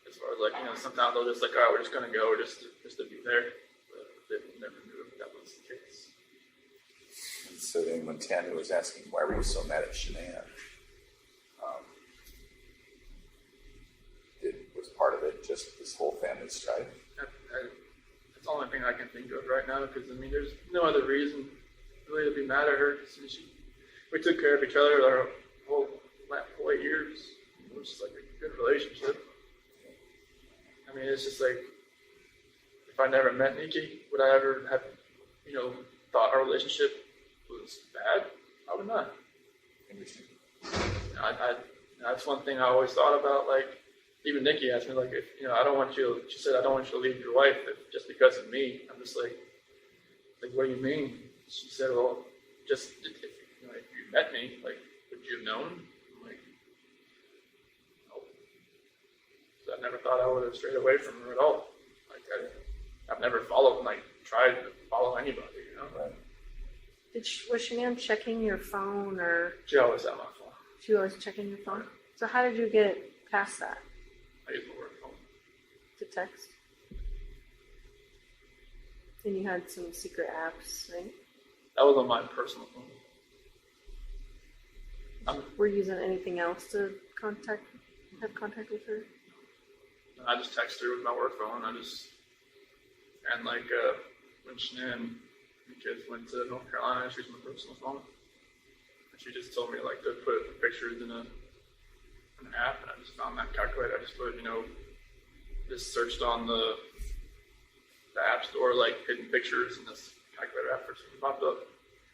as far as like, you know, sometimes they'll just like, all right, we're just going to go just to be there. But they never knew if that was the case. And so then when Tammy was asking, why were you so mad at Shanann? Was part of it just this whole family strife? That's the only thing I can think of right now, because I mean, there's no other reason really to be mad at her. We took care of each other our whole 8 years. It was just like a good relationship. I mean, it's just like, if I never met Nikki, would I ever have, you know, thought our relationship was bad? Probably not. Interesting. That's one thing I always thought about. Like, even Nikki asked me, like, if, you know, she said, I don't want you to leave your wife just because of me. I'm just like, what do you mean? She said, well, just, if you met me, like, would you have known? I'm like, no. So I never thought I would have strayed away from her at all. Like, I've never tried to follow anybody, you know? Right. Was Shanann checking your phone, or She always had my phone. she was checking your phone? So how did you get past that I use my work phone. to text? And you had some secret apps, right? That was on my personal phone. Were you using anything else to have contact with her? I just text her with my work phone. And like when Shanann and the kids went to North Carolina, she used my personal phone. And she just told me like to put the pictures in an app, and I just found that calculator. I just put, you know, just searched on the app store like hidden pictures, and this calculator app first popped up.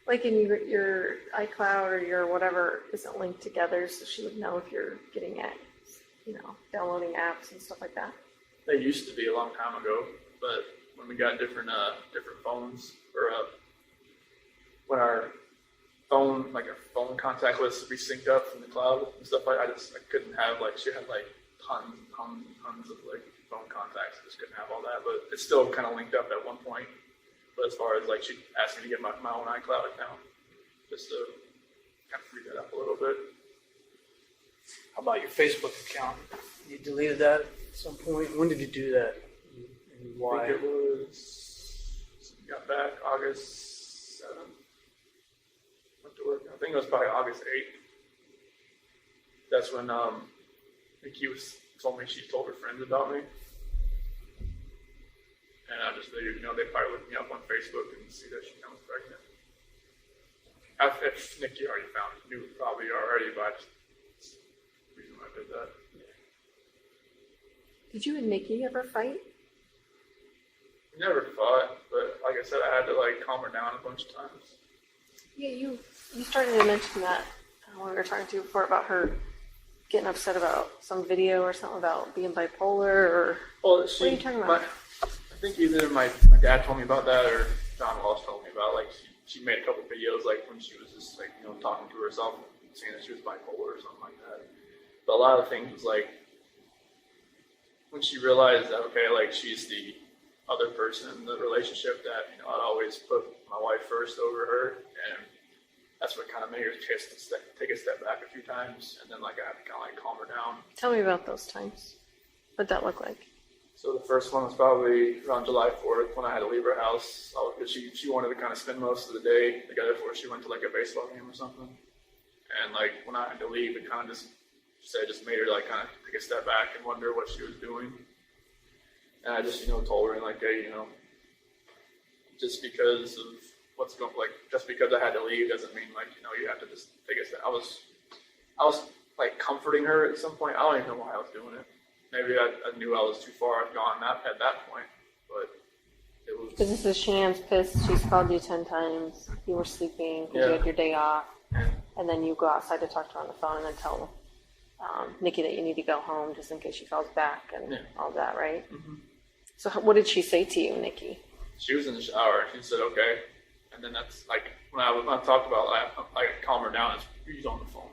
Like in your iCloud or your whatever isn't linked together, so she would know if you're getting at, you know, downloading apps and stuff like that. They used to be a long time ago, but when we got different phones, or when our phone contact list we synced up from the cloud and stuff like that, I couldn't have, like, she had like tons of like phone contacts. I just couldn't have all that, but it's still kind of linked up at one point. But as far as like, she asked me to get my own iCloud account, just to kind of free that up a little bit. How about your Facebook account? You deleted that at some point. When did you do that? And I why? think it was, got back August 7th. Went to work. I think it was probably August 8th. That's when Nikki told me she told her friends about me. And I just figured, they probably looked me up on Facebook and see that she was pregnant. If Nikki already knew probably already, but that's the reason why I did that. Did you and Nikki ever fight? We never fought, but like I said, I had to like calm her down a bunch of times. Yeah, you started to mention that when we were talking to you before about her getting upset about some video or something about being bipolar or Well, what are you talking about? I think either my dad told me about that or John Walsh told me about like she made a couple videos like when she was just like talking to herself, saying that she was bipolar or something like that. But a lot of things was like when she realized that like she's the other person in the relationship, that I'd always put my wife first over her, and that's what kind of made her take a step back a few times, and then like I had to kind of like calm her down. Tell me about those times. What'd that look like? So the first one was probably around July 4th when I had to leave her house. Because she wanted to kind of spend most of the day together before she went to like a baseball game or something. And like when I had to leave, it kind of just made her like kind of take a step back and wonder what she was doing. And I just told her like, hey, just because of what's going, like just because I had to leave doesn't mean like you have to just take a step. I was like comforting her at some point. I don't even know why I was doing it. Maybe I knew I was too far gone at that point, but it was. Because this is Shann's pissed. She's called you 10 times. You were sleeping because you had your day off. And then you go outside to talk to her on the phone and then tell Nikki that you need to go home just in case she calls back and all that, right? Mm-hmm. So what did she say to you, Nikki? She was in the shower and she said, okay. And then that's like, when I talked about I calm her down, she's on the phone.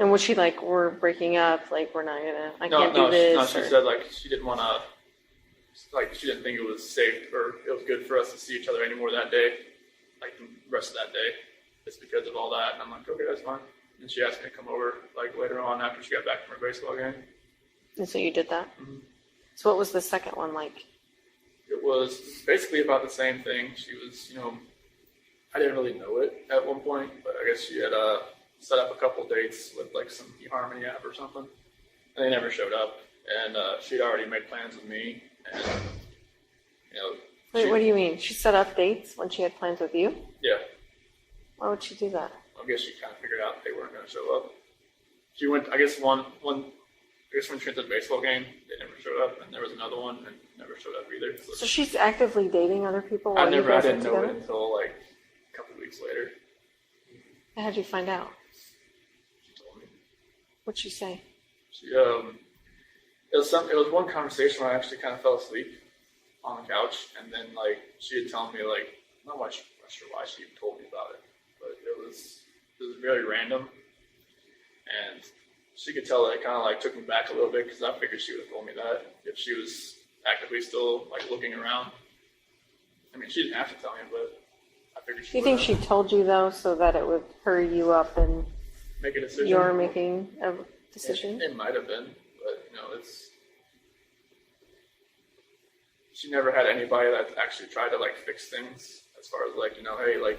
And was she like, we're breaking up, like we're not gonna, can't do this? No, she said like she didn't want to, like she didn't think it was safe or it was good for us to see each other anymore that day, like the rest of that day, just because of all that. And I'm like, okay, that's fine. And she asked me to come over like later on after she got back from her baseball game. And so you did that? Mm-hmm. So what was the second one like? It was basically about the same thing. She was, I didn't really know it at one point, but I guess she had set up a couple dates with like some eHarmony app or something, and they never showed up. And she'd already made plans with me, and Wait, what do you mean? She set up dates when she had plans with you? Yeah. Why would she do that? I guess she kind of figured out they weren't going to show up. She went, I guess when she went to the baseball game, they never showed up, and there was another one and never showed up either. So she's actively dating other people while I you guys didn't are know together? it until like a couple weeks later. How did you find out? She told me. What'd she say? She it was one conversation where I actually kind of fell asleep on the couch, and then like she had told me like I'm not sure why she even told me about it, but it was very random, and she could tell that it kind of like took me back a little bit because I figured she would have told me that if she was actively still like looking around. I mean, she didn't have to tell me, but I figured she. Do you think she told you though so that it would hurry you up and make a decision? you're making a decision? It might have been, but it's. She never had anybody that actually tried to like fix things as far as like hey, like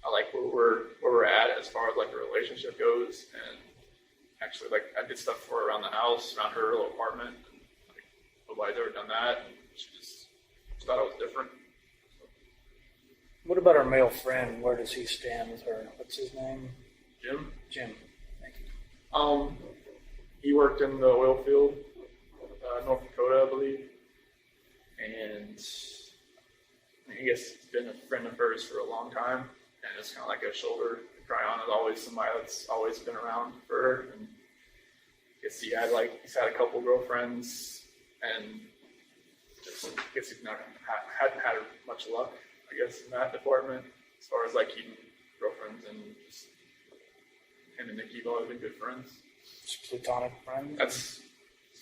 I like where we're at as far as like the relationship goes, and actually like I did stuff for her around the house, around her little apartment, and like nobody's ever done that, and she just thought it was different. What about our male friend? Where does he stand with her? What's his name? Jim. Thank you. He worked in the oil field, North Dakota, I believe. And I guess he's been a friend of hers for a long time, and it's kind of like a shoulder to cry on. Is always somebody that's always been around for her. And I guess he's had a couple girlfriends, and just I guess he's hadn't had much luck, I guess, in that department as far as like keeping girlfriends, and just him and Nikki have always been good friends. Just platonic friends? That's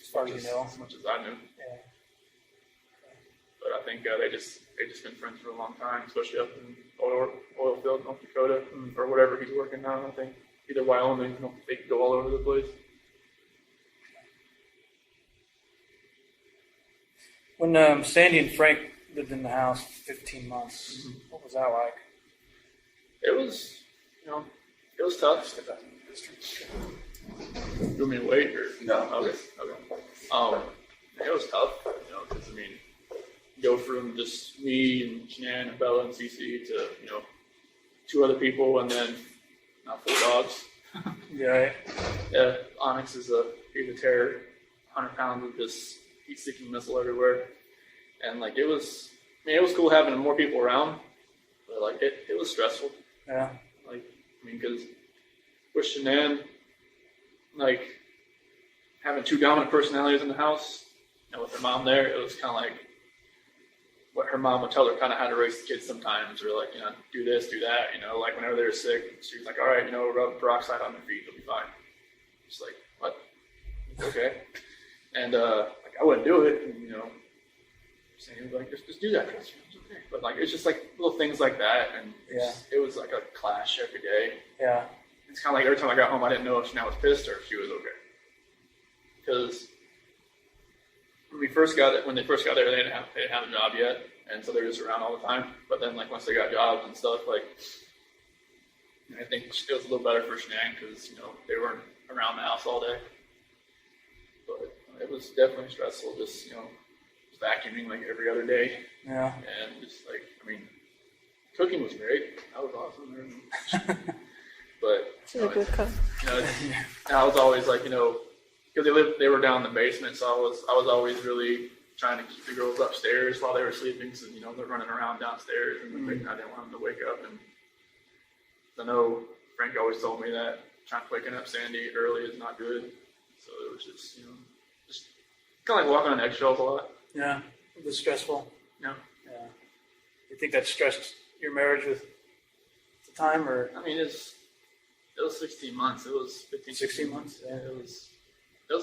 as far as you know. as much as I knew. Yeah. But I think they just been friends for a long time, especially up in oil field, North Dakota, or whatever he's working now. I think either Wyoming, they could go all over the place. When Sandy and Frank lived in the house for 15 months, what was that like? It was, it was tough. You want me to wait or No. Okay. It was tough, because go from just me and Shanann and Bella and Cece to 2 other people and then now 4 dogs. Yeah. Yeah, Onyx is he's a terror, 100 pounds of just heat-seeking missile everywhere, and it was cool having more people around, but it was stressful. Yeah. Because with Shanann, having 2 dominant personalities in the house, and with her mom there, it was kind of like what her mom would tell her kind of how to raise the kids sometimes, or do this, do that, whenever they were sick, she was like, all right, rub peroxide on their feet, they'll be fine. Just what? Okay. And I wouldn't do it, and saying just do that, it's okay. But it's just little things like that, and it was like a clash every day. Yeah. It's kind of like every time I got home, I didn't know if Shanann was pissed or if she was okay. Because when they first got there, they didn't have a job yet, and so they were just around all the time. But then, once they got jobs and stuff, I think it was a little better for Shanann because they weren't around the house all day. But it was definitely stressful, just vacuuming every other day, Yeah. and just cooking was great. That was awesome. But She's a good cook. I was always because they were down in the basement, so I was always really trying to keep the girls upstairs while they were sleeping, so they're running around downstairs, and I didn't want them to wake up. And I know Frank always told me that waking up Sandy early is not good, so it was just just kind of walking on eggshells a lot. Yeah. It was stressful. Yeah. Yeah. You think that stressed your marriage at the time, or? It was 16 months. It was 15, 16 months. Yeah, it was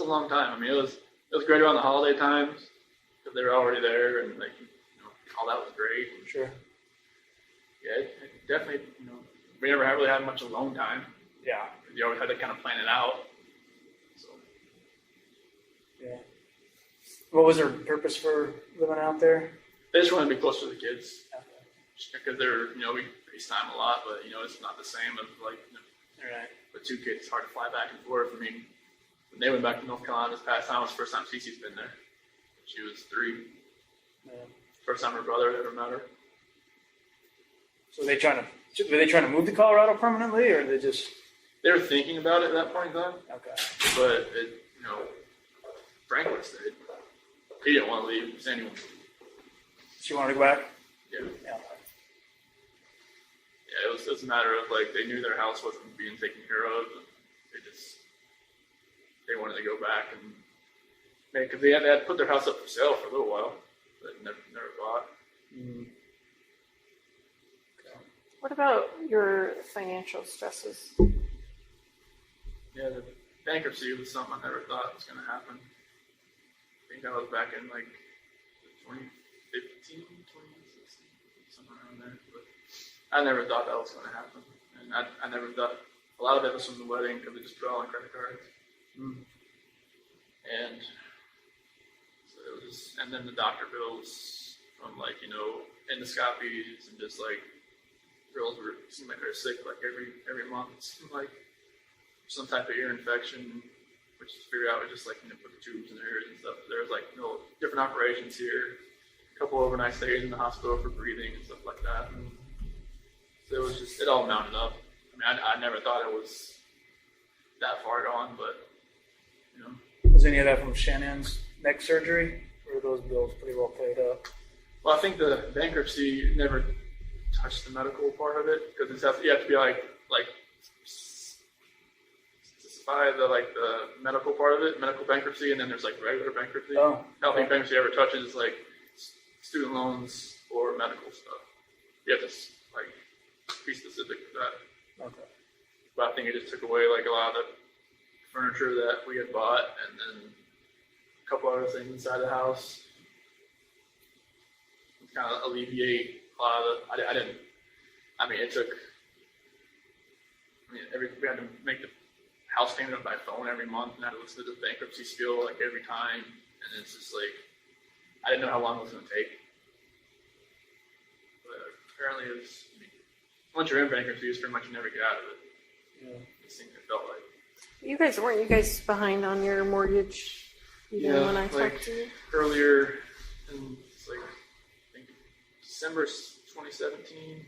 a long time. It was great around the holiday times because they were already there, and all that was great. Sure. Yeah, it definitely. We never really had much alone time. Yeah. You always had to kind of plan it out. So. Yeah. What was their purpose for living out there? They just wanted to be close to the kids Okay. because they're we FaceTime a lot, but it's not the same as Right. with 2 kids. It's hard to fly back and forth. When they went back to North Carolina this past time, it was the first time Cece's been there. She was 3. Yeah. First time her brother ever met her. So were they trying to move to Colorado permanently, or they just? They were thinking about it at that point in time, Okay. but Frank would have stayed. He didn't want to leave. Sandy wanted to leave. She wanted to go back. Yeah. Yeah. Yeah, it was a matter of they knew their house wasn't being taken care of, and they wanted to go back and because they had put their house up for sale for a little while, but never bought. Mm-hmm. What about your financial stresses? Yeah, the bankruptcy was something I never thought was going to happen. I think that was back in 2015, 2016, somewhere around there. But I never thought that was going to happen, and I never thought. A lot of it was from the wedding because they just put it all on credit cards. And so it was, and then the doctor bills from endoscopies and just girls seemed like they were sick every month. It seemed like some type of ear infection, which to figure out was just put the tubes in their ears and stuff. There was different operations here, a couple overnight stays in the hospital for breathing and stuff like that. And so it was just, it all mounted up. I never thought it was that far gone, but Was any of that from Shannon's neck surgery, or were those bills pretty well paid up? Well, I think the bankruptcy never touched the medical part of it because you have to be specify the medical part of it, medical bankruptcy, and then there's regular bankruptcy. Oh, I don't think bankruptcy ever touches student loans or medical stuff. You have to be specific to that. Okay. But I think it just took away a lot of the furniture that we had bought, and then a couple other things inside the house. Kind of alleviate a lot of the, I didn't, I mean, it took, I mean, we had to make the house payment by phone every month, and I had to listen to the bankruptcy spiel like every time, and it's just like, I didn't know how long it was going to take. But apparently it was, I mean, once you're in bankruptcy, it's pretty much you never get out of it. Yeah. It seemed, it felt like. Weren't you guys behind on your mortgage even when I like talked to you? earlier in, it's like, I think December 2017,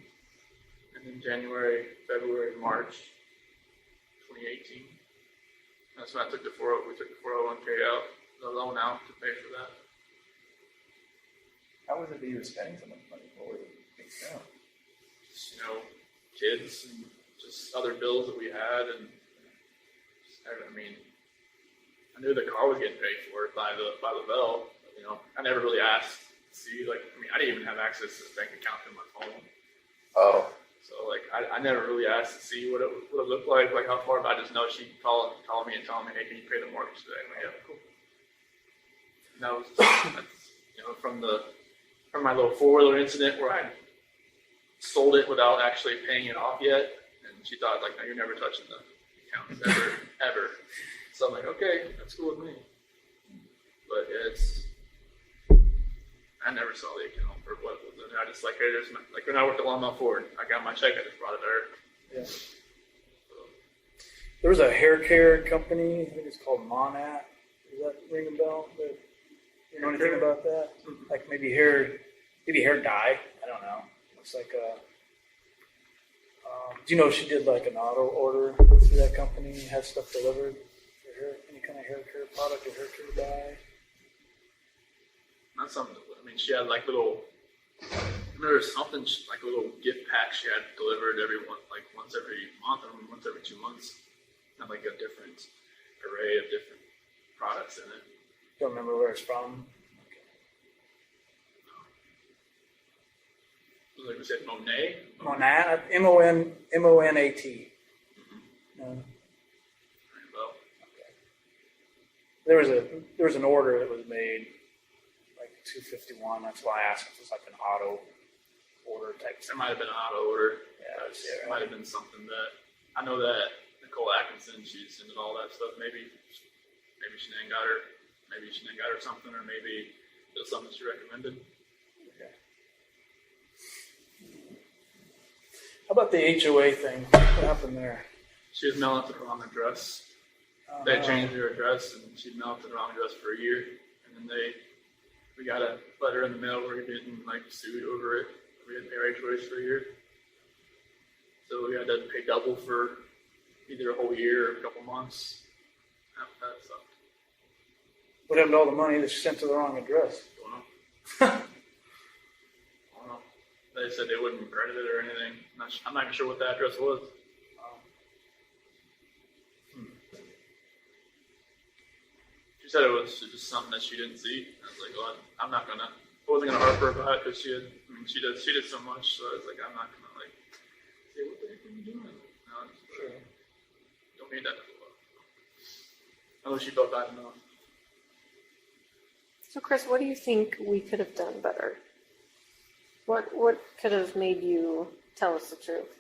and then January, February, March 2018. That's when I took we took the 401k out, the loan out to pay for that. How was it that you were spending so much money? What were the things doing? Just, kids and just other bills that we had, and just, I mean, I knew the car was getting paid for by the bell. I never really asked to see, I didn't even have access to the bank account in my phone. Oh, So I never really asked to see what it looked like how far. But I just know she'd call me and tell me, hey, can you pay the mortgage today? I'm like, yeah, cool. And that was that's, from my little 4-wheeler incident where I sold it without actually paying it off yet, and she thought no, you're never touching the accounts ever. So I'm like, okay, that's cool with me. But I never saw the account for what was it. I just hey, there's when I worked at Lawnmower Ford, I got my check, I just brought it there. Yeah. There was a hair care company, I think it's called Monat. Does that ring a bell? You know anything about that? Mm-hmm. Like maybe hair dye. I don't know. Looks like a. Do you know if she did an auto order through that company, had stuff delivered for her, any kind of hair care product or hair care dye? Not something. She had little. There was something a little gift pack she had delivered once every month or once every 2 months. Had a different array of different products in it. Don't remember where it's from. Like we said, Monet. Monat, Monat. Well, There was an order that was made, $251. That's why I asked if it was an auto order type it thing. might have been an auto order. Yeah, It might have been something that I know that Nicole Atkinson, she's into all that stuff. Maybe Shanann got her something, or maybe it was something she recommended. Okay. How about the HOA thing? What happened there? She was mailing to the wrong address. They changed her address, and she'd mailed to the wrong address for a year. And then we got a letter in the mail where we getting sued over it. We didn't pay our HOAs for a year, so we had to pay double for either a whole year or a couple months. That sucked. What happened to all the money that she sent to the wrong address? Don't know. They said they wouldn't credit it or anything. I'm not even sure what the address was. She said it was just something that she didn't see. I was like, well, I wasn't gonna harp her about it because she did so much. So I was like, I'm not gonna say what the heck are you doing? No, Sure. don't need that to go up. Unless she felt bad enough. So, Chris, what do you think we could have done better? What could have made you tell us the truth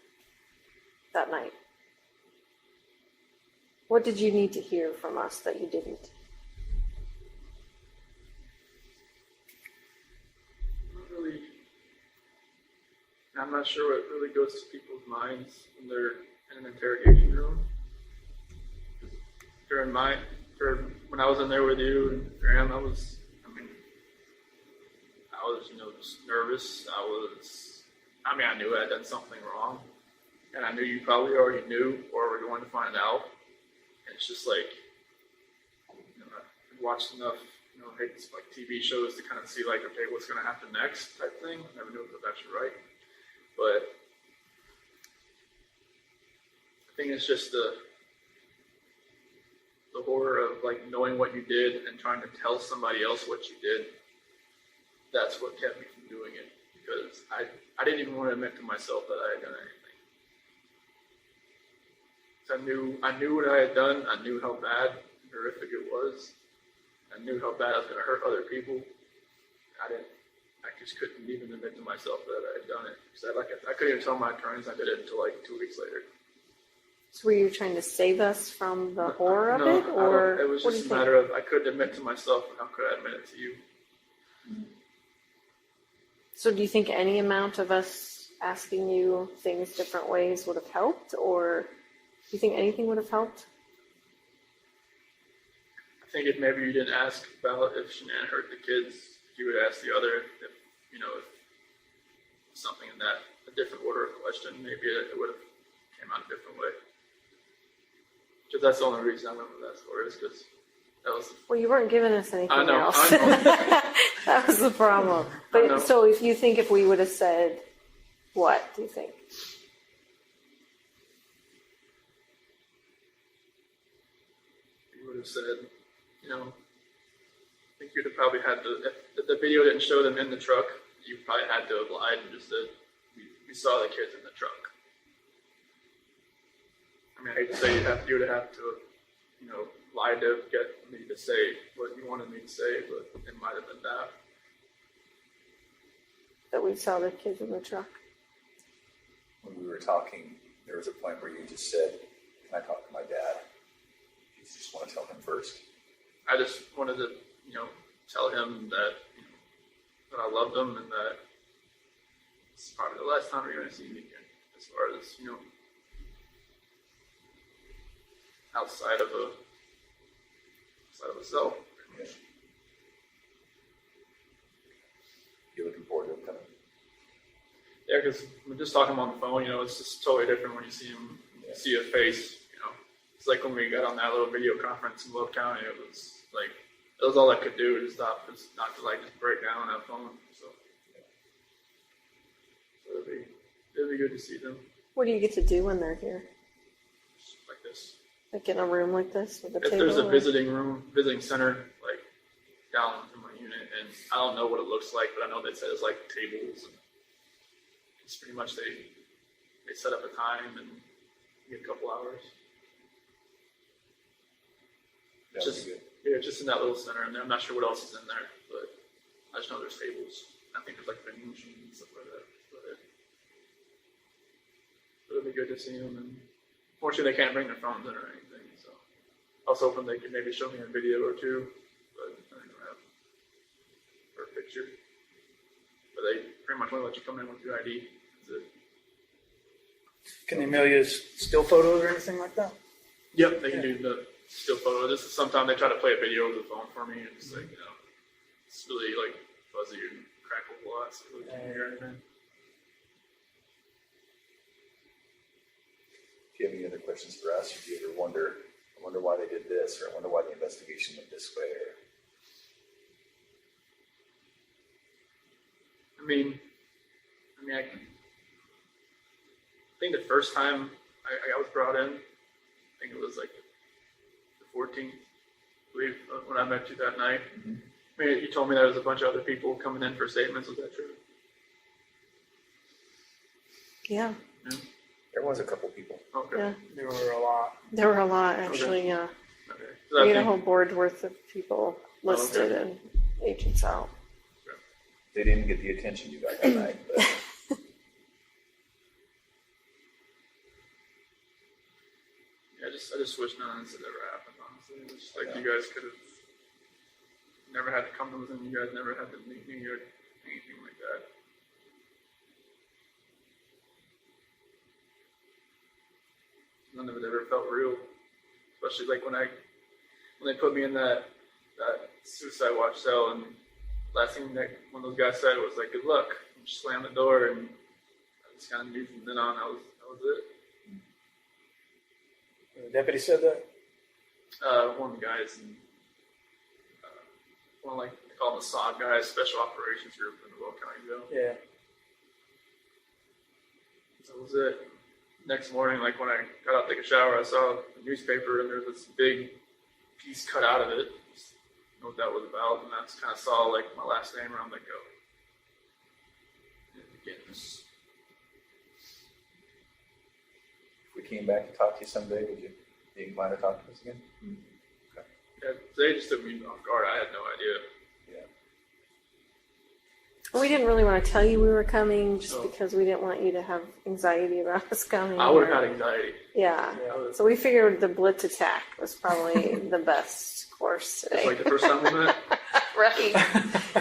that night? What did you need to hear from us that you didn't? I'm not sure what really goes to people's minds when they're in an interrogation room. When I was in there with you and Graham, I was just nervous. I knew I had done something wrong, and I knew you probably already knew or were going to find out. And it's just I've watched enough, TV shows to kind of see okay, what's going to happen next type thing. I never knew if it was actually right. But I think it's just the horror of knowing what you did and trying to tell somebody else what you did. That's what kept me from doing it, because I didn't even want to admit to myself that I had done anything. I knew what I had done. I knew how bad and horrific it was. I knew how bad I was going to hurt other people. I just couldn't even admit to myself that I had done it. Because I couldn't even tell my attorneys I did it until like 2 weeks later. So were you trying to save us from the horror of No, it, or it was what do just you a matter of I couldn't admit to myself, and how could I admit it to you? So do you think any amount of us asking you things different ways would have helped, or do you think anything would have helped? I think if maybe you didn't ask about if Shanann hurt the kids, you would ask the other if something in that a different order of question, maybe it would have came out a different way. Because that's the only reason I went with that story is because that was. Well, you weren't giving us anything I know. else. That was the problem. I know. But so if we would have said, what do you think? You would have said, I think you'd have probably had to, if the video didn't show them in the truck, you probably had to have lied and just said, we saw the kids in the truck. I mean, I hate to say you would have to, lie to get me to say what you wanted me to say, but it might have been that. That we saw the kids in the truck. When we were talking, there was a point where you just said, "Can I talk to my dad?" You just want to tell him first. I just wanted to, tell him that, that I loved him and that it's probably the last time you're going to see me again, as far as, outside of a cell. Yeah. You looking forward to him coming? Yeah, because we're just talking on the phone, it's just totally different when you see him, see a face, It's like when we got on that little video conference in Love County, it was all I could do to stop, just not to just break down on that phone. So it'd be good to see them. What do you get to do when they're here? Just like this. Like in a room like this with a If table? there's a or- visiting center, down in my unit, and I don't know what it looks like, but I know they said it's tables, and it's pretty much they set up a time and you get a couple hours. That would be good. Yeah, just in that little center in there. I'm not sure what else is in there, but I just know there's tables. I think there's vending machines and stuff like that. But it'll be good to see them, and fortunately they can't bring their phones in or anything, so I was hoping they could maybe show me a video or two, but I didn't have or a picture. But they pretty much want to let you come in with your ID. That's it. Can they mail you still photos or anything like that? Yep, they can do the still photo. This is sometimes they try to play a video over the phone for me, and it's it's really fuzzy and crackles a lot, so you really can't hear anything. If you have any other questions for us, or do you ever wonder why they did this, or I wonder why the investigation went this way, or I think the first time I was brought in, I think it was the 14th, I believe, when I met you that night. Mm-hmm. I mean, you told me there was a bunch of other people coming in for statements. Was that true? Yeah. Yeah. there was a couple people. Okay. Yeah. There were a lot. There were a lot, actually, yeah. Okay. So We I had a think, whole board worth of people listed and agents out. They didn't get the attention you got that night, but I just wish none of this had ever happened, honestly. It's just you guys could have never had to come to us, and you guys never had to meet me or anything like that. None of it ever felt real, especially when they put me in that suicide watch cell, and last thing that one of those guys said was good luck, and just slammed the door, and I just kind of knew from then on that was it. The deputy said that? One of the guys, and one they call them the SOG guys, Special Operations Group in the Will County Jail. Yeah. That was it. Next morning, when I got out to take a shower, I saw the newspaper, and there was this big piece cut out of it. Just know what that was about, and I just kind of saw my last name around go. And again, if we came back to talk to you someday, would you be inclined to talk to us again? Yeah, they just took me off guard. I had no idea. We didn't really want to tell you we were coming just Oh. because we didn't want you to have anxiety about us coming. I would have had anxiety. Yeah. Yeah. So we figured the blitz attack was probably the best course It's today. like the first time we met. Right.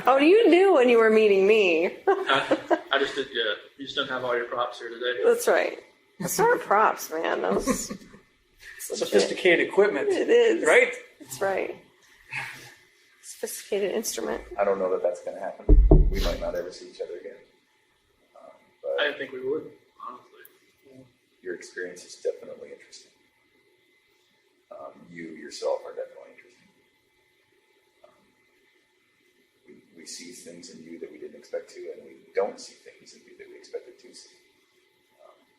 Oh, you knew when you were meeting me. I just did, yeah. You just didn't have all your props here today. That's right. It's not props, man. That was Sophisticated equipment. It is. Right? That's right. Sophisticated instrument. I don't know that that's going to happen. We might not ever see each other again. I But didn't think we would, honestly. your experience is definitely interesting. You yourself are definitely interesting. We see things in you that we didn't expect to, and we don't see things in you that we expected to see.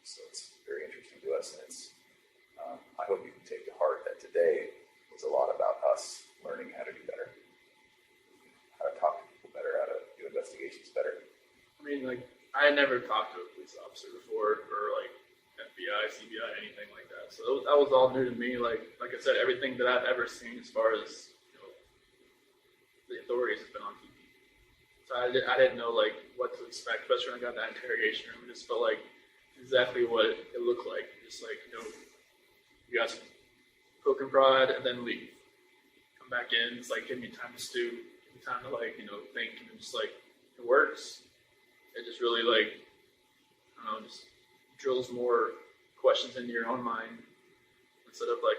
So it's very interesting to us, and it's. I hope you can take to heart that today was a lot about us learning how to do better, how to talk to people better, how to do investigations better. I mean, like, I had never talked to a police officer before, or like FBI, CBI, anything like that. So that was all new to me. Like I said, everything that I've ever seen as far as the authorities has been on TV. So I didn't know like what to expect, especially when I got that interrogation room. It just felt like exactly what it looked like. Just like you got some poke and prod, and then leave. Come back in. It's like give me time to stew, give me time to like think, and just like it works. It just really like I don't know, just drills more questions into your own mind instead of like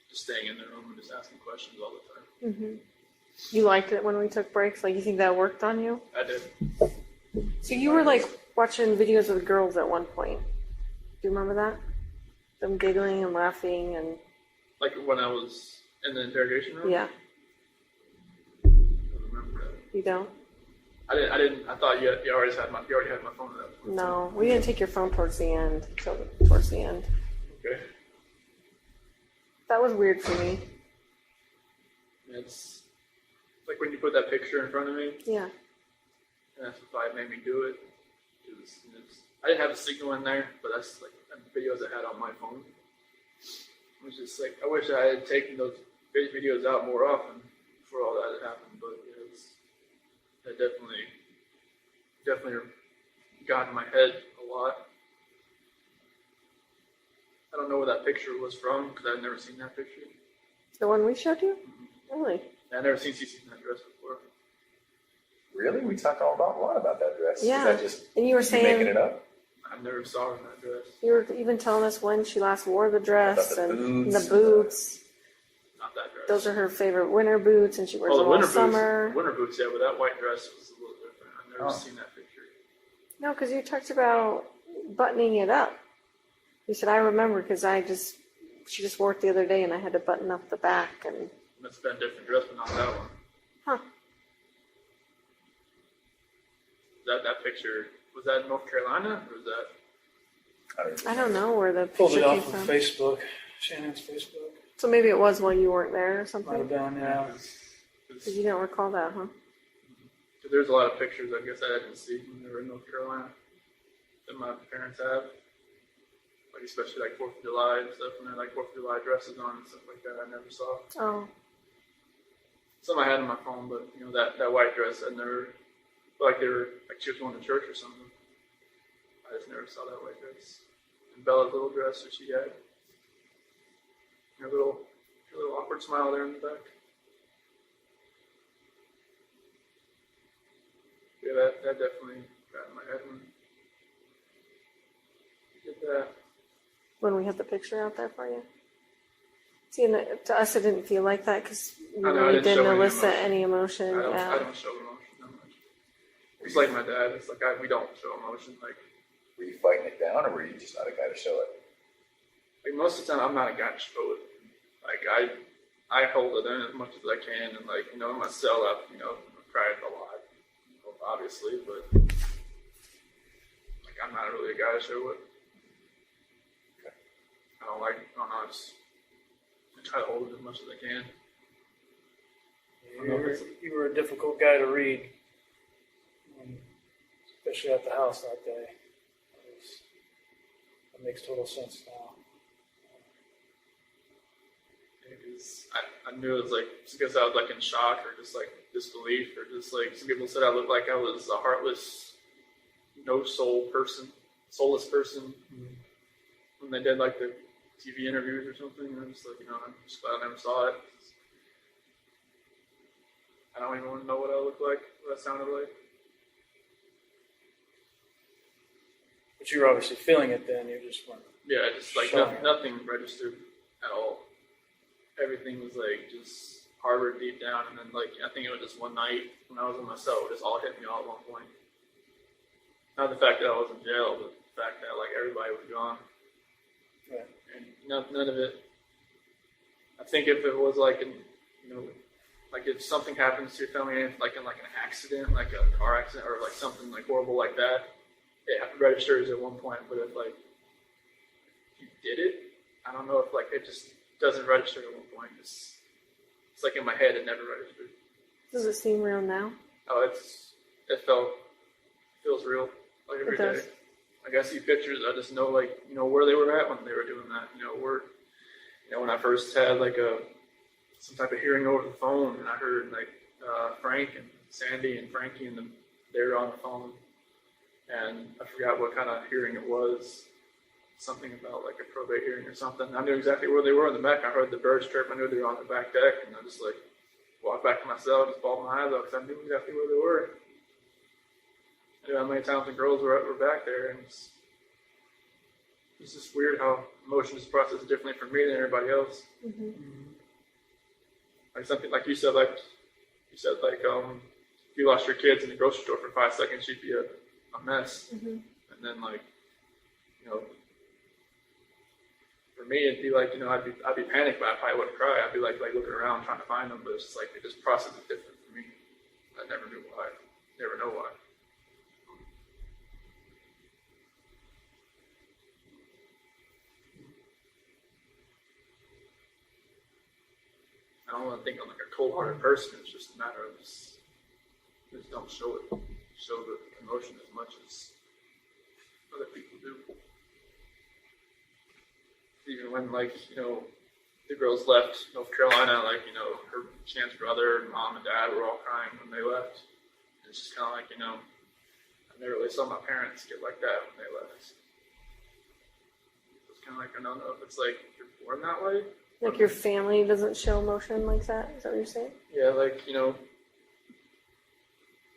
just staying in the room and just asking questions all the time. Mm-hmm. You liked it when we took breaks? Like, you think that worked on you? I did. So you were like watching videos of girls at one point. Do you remember that? Them giggling and laughing and Like when I was in the interrogation room. yeah. I don't remember that. You don't? I didn't. I thought you already had my phone at that point. No, we didn't take your phone towards the end. Towards the end. Okay. That was weird for me. It's like when you put that picture in front of me, Yeah. and that's what probably made me do it. I didn't have a signal in there, but that's like the videos I had on my phone. It was just like I wish I had taken those videos out more often before all that had happened. But that definitely got in my head a lot. I don't know where that picture was from because I've never seen that picture. The one we showed you? Really? I've never seen Cece in that dress before. Really? We talked a lot about that dress. Yeah. Is that just And you were you saying making it up? I never saw her in that dress. you were even telling us when she last wore the dress About the and boots the boots. Not that dress. Those are her favorite winter boots, and she wears the them all winter summer. boots. Winter boots, yeah, but that white dress was a little different. I've never Oh. seen that picture. No, because you talked about buttoning it up. You said, I remember because she just wore it the other day and I had to button up the back and, That's been a different dress, but not that one. huh. That picture, was that in North Carolina or was that? I don't know where the Pulled picture it came off of from. Facebook. Shannon's Facebook. So maybe it was while you weren't there or Might have something? been, yeah. Because you don't recall that, huh? There's a lot of pictures I guess I didn't see when they were in North Carolina that my parents have. Like especially like 4th of July and stuff, and they had like 4th of July dresses on and stuff like that I never saw. Oh, Some I had on my phone, but that white dress I never like they were like she was going to church or something. I just never saw that white dress. And Bella's little dress that she had. Her little awkward smile there in the back. Yeah, that definitely got in my head when I did that. when we had the picture out there for you? See, and to us it didn't feel like that because you I know, I really didn't didn't show any elicit emotion. any emotion. I Yeah. don't show emotion that much. It's like my dad. It's like we don't show emotion. Like Were you fighting it down, or were you just not a guy to show it? most of the time, I'm not a guy to show it. Like I hold it in as much as I can, and like in my cell, I've cried a lot, obviously, but like I'm not really a guy to show it. I don't know. I try to hold it as much as I can. You were a difficult guy to read, especially at the house that day. That makes total sense now. I knew it was like, it's because I was like in shock or just like disbelief or just like, some people said I looked like I was a heartless, no soul person, soulless person. When they did like the TV interviews or something, and I'm just like, I'm just glad I never saw it. I don't even want to know what I looked like, what I sounded like. But you were obviously feeling it then. You just weren't. Yeah, just like Showing it. nothing registered at all. Everything was like just harbored deep down, and then like I think it was just one night when I was in my cell, it just all hit me all at one point. Not the fact that I was in jail, but the fact that like everybody was gone, Right. and none of it. I think if it was like like if something happens to your family, like in like an accident, like a car accident, or like something like horrible like that, it registers at one point. But if like you did it, I don't know if like it just doesn't register at one point. It's like in my head, it never registered. Does it seem real now? Oh, it feels real like every day. Like I see pictures, I just know like where they were at when they were doing that. When I first had like some type of hearing over the phone, and I heard like Frank and Sandy and Frankie and they were on the phone, and I forgot what kind of hearing it was. Something about like a probate hearing or something. I knew exactly where they were in the back. I heard the birds chirp. I knew they were on the back deck, and I just like walked back to my cell, just bawled my eyes out because I knew exactly where they were. I knew how many times the girls were back there, and it's just weird how emotions process differently for me than everybody else. Like something like you said, if you lost your kids in the grocery store for 5 seconds, you'd be a mess. And then for me, it'd be like, I'd be panicked, but I probably wouldn't cry. I'd be like looking around trying to find them, but it's just like, it just processes different for me. I never knew why. Never know why. I don't want to think I'm like a cold-hearted person. It's just a matter of just don't show it. Show the emotion as much as other people do. Even when the girls left North Carolina, her Shan's brother and mom and dad were all crying when they left. It's just kind of like, I never really saw my parents get like that when they left. It's kind of like, I don't know if it's like you're born that way. Like your family doesn't show emotion like that? Is that what you're saying? Yeah,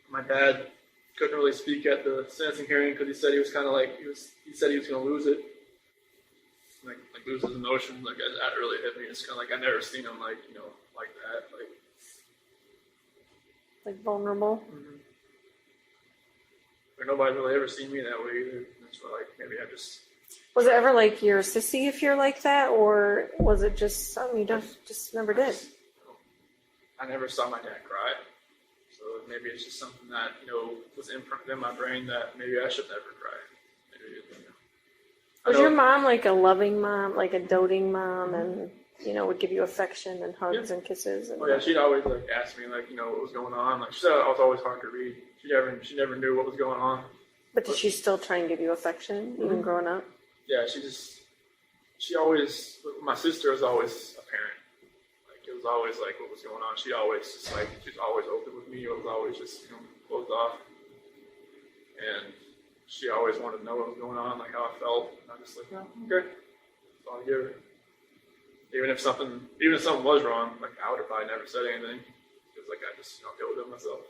my dad couldn't really speak at the sentencing hearing because he said he was kind of like, he said he was going to lose it. Like lose his emotions, that really hit me. It's kind of like I never seen him like that, like vulnerable. But nobody's really ever seen me that way either. That's why maybe I just. Was it ever like you're a sissy if you're like that, or was it just something you just never did? I never saw my dad cry, so maybe it's just something that was imprinted in my brain that maybe I should never cry. Maybe. Was your mom like a loving mom, like a doting mom, and would give you affection and hugs and kisses? And she'd always ask me what was going on. She said I was always hard to read. She never knew what was going on. But did she still try and give you affection even growing up? Yeah, she always. My sister was always a parent. It was always what was going on. She always she was always open with me. It was always just closed off, and she always wanted to know what was going on, how I felt. And I'm just like, no, okay. That's all I give her. Even if something was wrong, I would have probably never said anything. Because I just deal with it myself.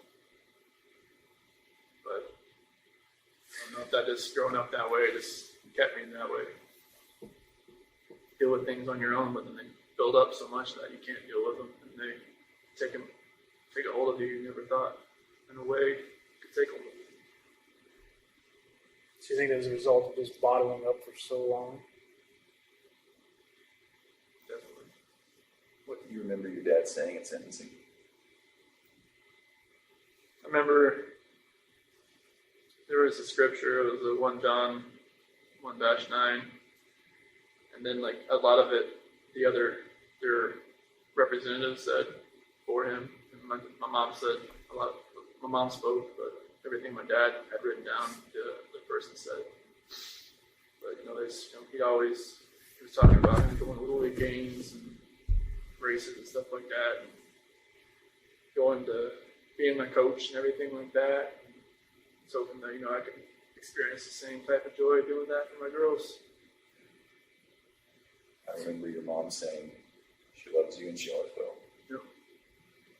But I don't know if that just growing up that way just kept me that way. Deal with things on your own, but then they build up so much that you can't deal with them. And they take a hold of you never thought in a way could take hold of you. So you think that was a result of just bottling up for so long? Definitely. What do you remember your dad saying at sentencing? I remember there was a scripture, it was a 1 John 1-9, and then a lot of it, their representatives said for him, and my mom said my mom spoke, but everything my dad had written down, the person said. But he was talking about him going to Little League games and races and stuff like that, and going to being my coach and everything like that. So hoping that, I can experience the same type of joy doing that for my girls. I remember your mom saying she loves you and she always will. Yep.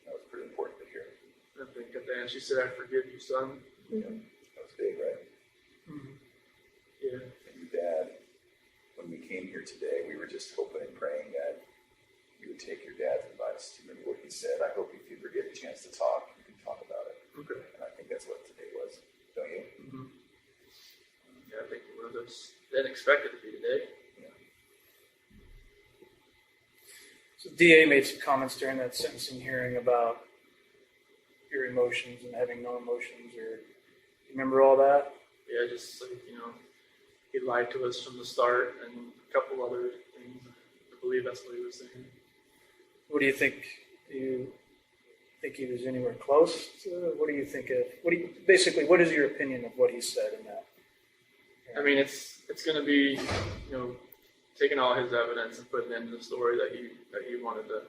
That was pretty important to hear. I think at the end she said, "I forgive you, son." Yeah, that was big, right? Mm-hmm. Yeah. And your dad, when we came here today, we were just hoping and praying that you would take your dad's advice. Do you remember what he said? I hope if you ever get a chance to talk, you can talk about it. Okay. And I think that's what today was, don't you? Mm-hmm. Yeah, I think it was. Didn't expect it to be today. Yeah. So DA made some comments during that sentencing hearing about your emotions and having no emotions, or you remember all that? Yeah, just like, he lied to us from the start and a couple other things. I believe that's what he was saying. What do you think? Do you think he was anywhere close to? What do you think of? Basically, what is your opinion of what he said in that? I mean, it's going to be, taking all his evidence and putting it into the story that he wanted to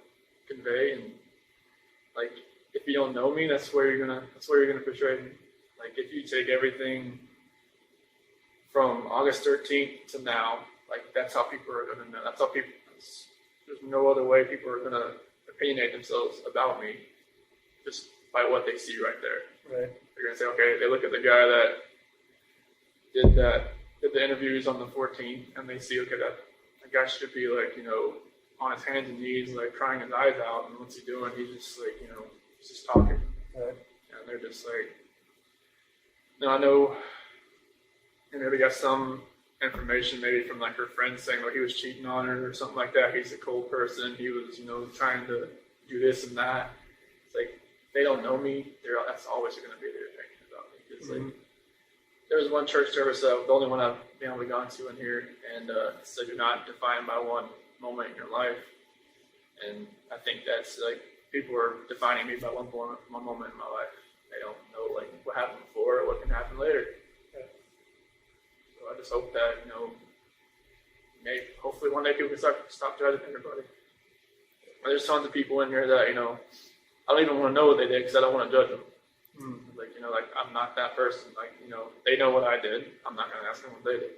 convey. And like, if you don't know me, that's where you're gonna portray me. Like, if you take everything from August 13th to now, like, that's how people are gonna know. That's how people. There's no other way people are gonna opinionate themselves about me, just by what they see right there. Right. They're gonna say, okay, they look at the guy that did the interviews on the 14th, and they see, okay, that guy should be like, on his hands and knees, like crying his eyes out, and what's he doing? He's just like, he's just talking. Right. And they're just like, I know, they got some information maybe from like her friends saying like he was cheating on her or something like that. He's a cold person. He was, trying to do this and that. It's like, they don't know me. That's always going to be their opinion about me. It's like, there was one church service, the only one I've gone to in here, and it said you're not defined by one moment in your life. And I think that's like, people are defining me by one moment in my life. They don't know like what happened before or what can happen later. So I just hope that, maybe hopefully one day people can stop judging everybody. There's tons of people in here that, I don't even want to know what they did because I don't want to judge them. Like, like, I'm not that person. Like, they know what I did. I'm not going to ask them what they did.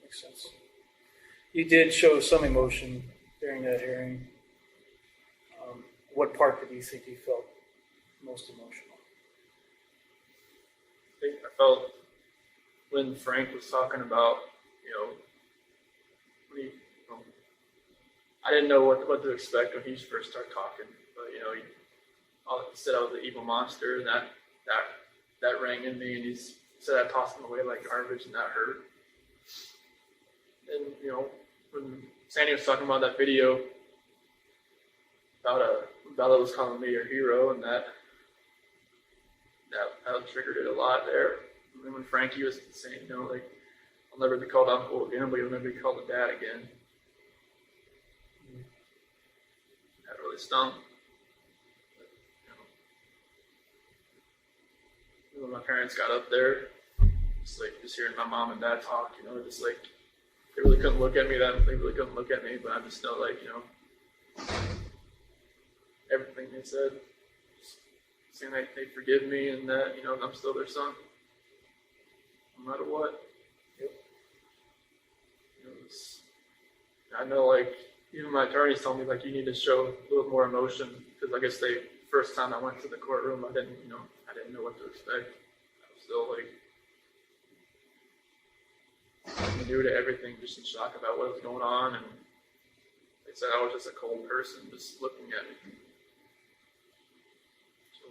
Makes sense. You did show some emotion during that hearing. What part did you think you felt most emotional? I felt when Frank was talking about, I didn't know what to expect when he first started talking. But, he said I was an evil monster, and that rang in me, and he said I tossed him away like garbage, and that hurt. And, when Sandy was talking about that video about Bella was calling me her hero, and that triggered it a lot there. And then when Frankie was saying, like, I'll never be called uncle again, but you'll never be called a dad again. That really stung. When my parents got up there, just hearing my mom and dad talk, just like, they really couldn't look at me. But I just know, like, everything they said, saying they forgive me and that, I'm still their son, no matter what. Yep. I know, like, even my attorneys told me, like, you need to show a little more emotion, because I guess first time I went to the courtroom, I didn't know what to expect. I was still like new to everything, just in shock about what was going on, and they said I was just a cold person, just looking at me. So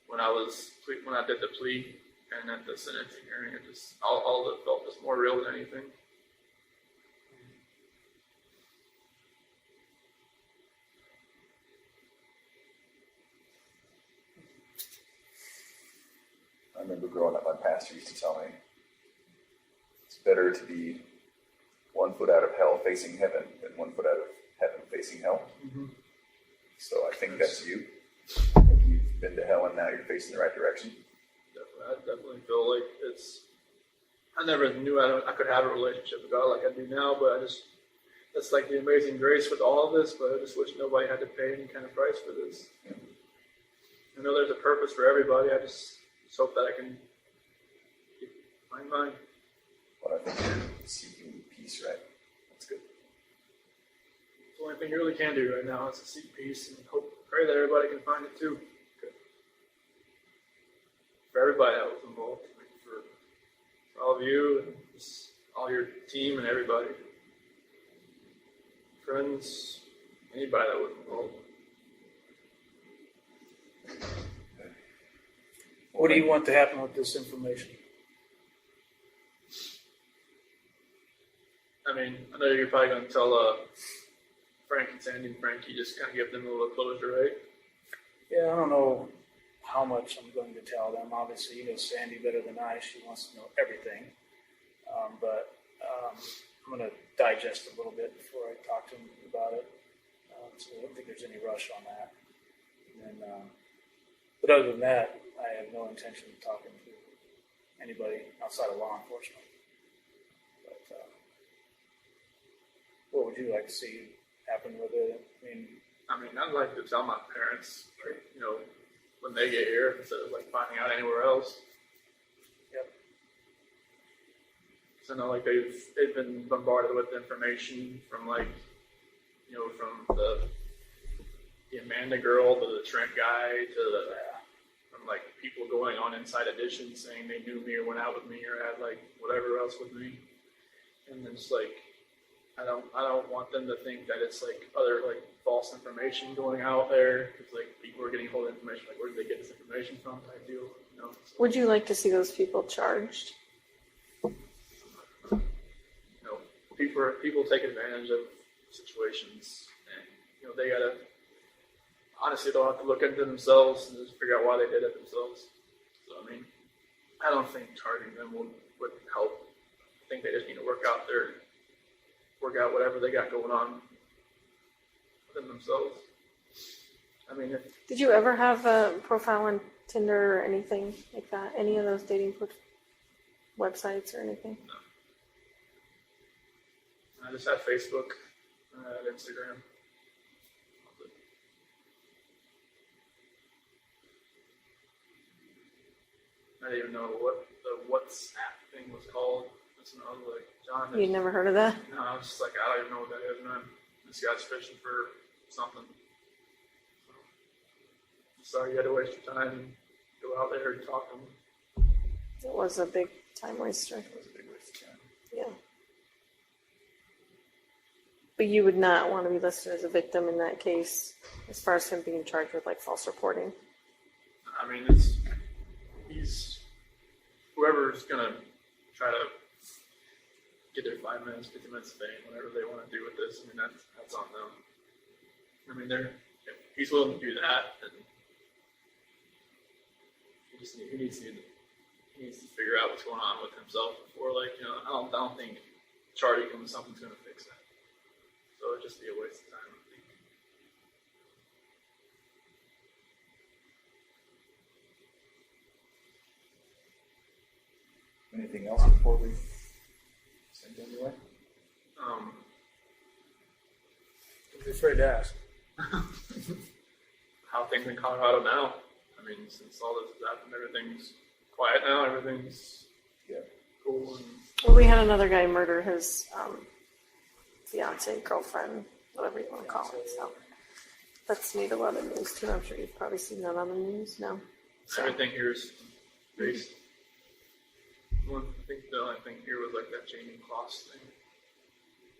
when I did the plea and at the sentencing hearing, it just all of it felt just more real than anything. I remember growing up, my pastor used to tell me, it's better to be 1 foot out of hell facing heaven than 1 foot out of heaven facing hell. Mm-hmm. So I think that's you. You've been to hell and now you're facing the right direction. I definitely feel like I never knew I could have a relationship with God like I do now, but that's like the amazing grace with all of this, but I just wish nobody had to pay any kind of price for this. I know there's a purpose for everybody. I just hope that I can find mine. But I think you're seeking peace, right? That's good. It's the only thing you really can do right now is to seek peace and pray that everybody can find it too. Good. For everybody that was involved, for all of you and just all your team and everybody, friends, anybody that was involved. What do you want to happen with this information? I mean, I know you're probably going to tell Frank and Sandy and Frankie, just kind of give them a little closure, right? Yeah, I don't know how much I'm going to tell them. Obviously, you know Sandy better than I. She wants to know everything. But I'm going to digest a little bit before I talk to them about it. So I don't think there's any rush on that. And then, but other than that, I have no intention of talking to anybody outside of law enforcement. But what would you like to see happen with it? I mean, I'd like to tell my parents, like, you know, when they get here, instead of like finding out anywhere else. Yep. So I know like they've been bombarded with information from like, you know, from the Amanda girl to the Trent guy to from like people going on Inside Edition saying they knew me or went out with me or had like whatever else with me, and then just like I don't want them to think that it's like other like false information going out there because like people are getting hold of information like where did they get this information from type deal, you know. So, Would you like to see those people charged? you know, people take advantage of situations, and you know they gotta. Honestly, they'll have to look into themselves and just figure out why they did it themselves. So, I mean, I don't think charging them would help. I think they just need to work out whatever they got going on within themselves. I mean, Did you ever have a profile on Tinder or anything like that? Any of those dating websites or anything? No. I just had Facebook, I had Instagram. I didn't even know what the WhatsApp thing was called. That's when I was like, John. You'd never heard of that? No, I was just like, I don't even know what that is, man. This guy's fishing for something. So, sorry you had to waste your time and go out there and talk to him. It was a big time waster. It was a big waste of time. Yeah. But you would not want to be listed as a victim in that case, as far as him being charged with like false reporting. I mean, he's whoever's gonna try to get their 5 minutes, 50 minutes of fame, whatever they want to do with this. I mean, that's on them. I mean, if he's willing to do that, then he needs to figure out what's going on with himself before, like, you know, I don't think charging him with something's gonna fix that. So it'd just be a waste of time, I think. Anything else before we send it anyway? Don't be afraid to ask. How things in Colorado now? I mean, since all this has happened, everything's quiet now. Everything's cool. And Well, we had another guy murder his fiance, girlfriend, whatever you want to call it. So that's made a lot of news too. I'm sure you've probably seen that on the news now. So everything here is based. I think the only thing here was like that Jamie Kloss thing. I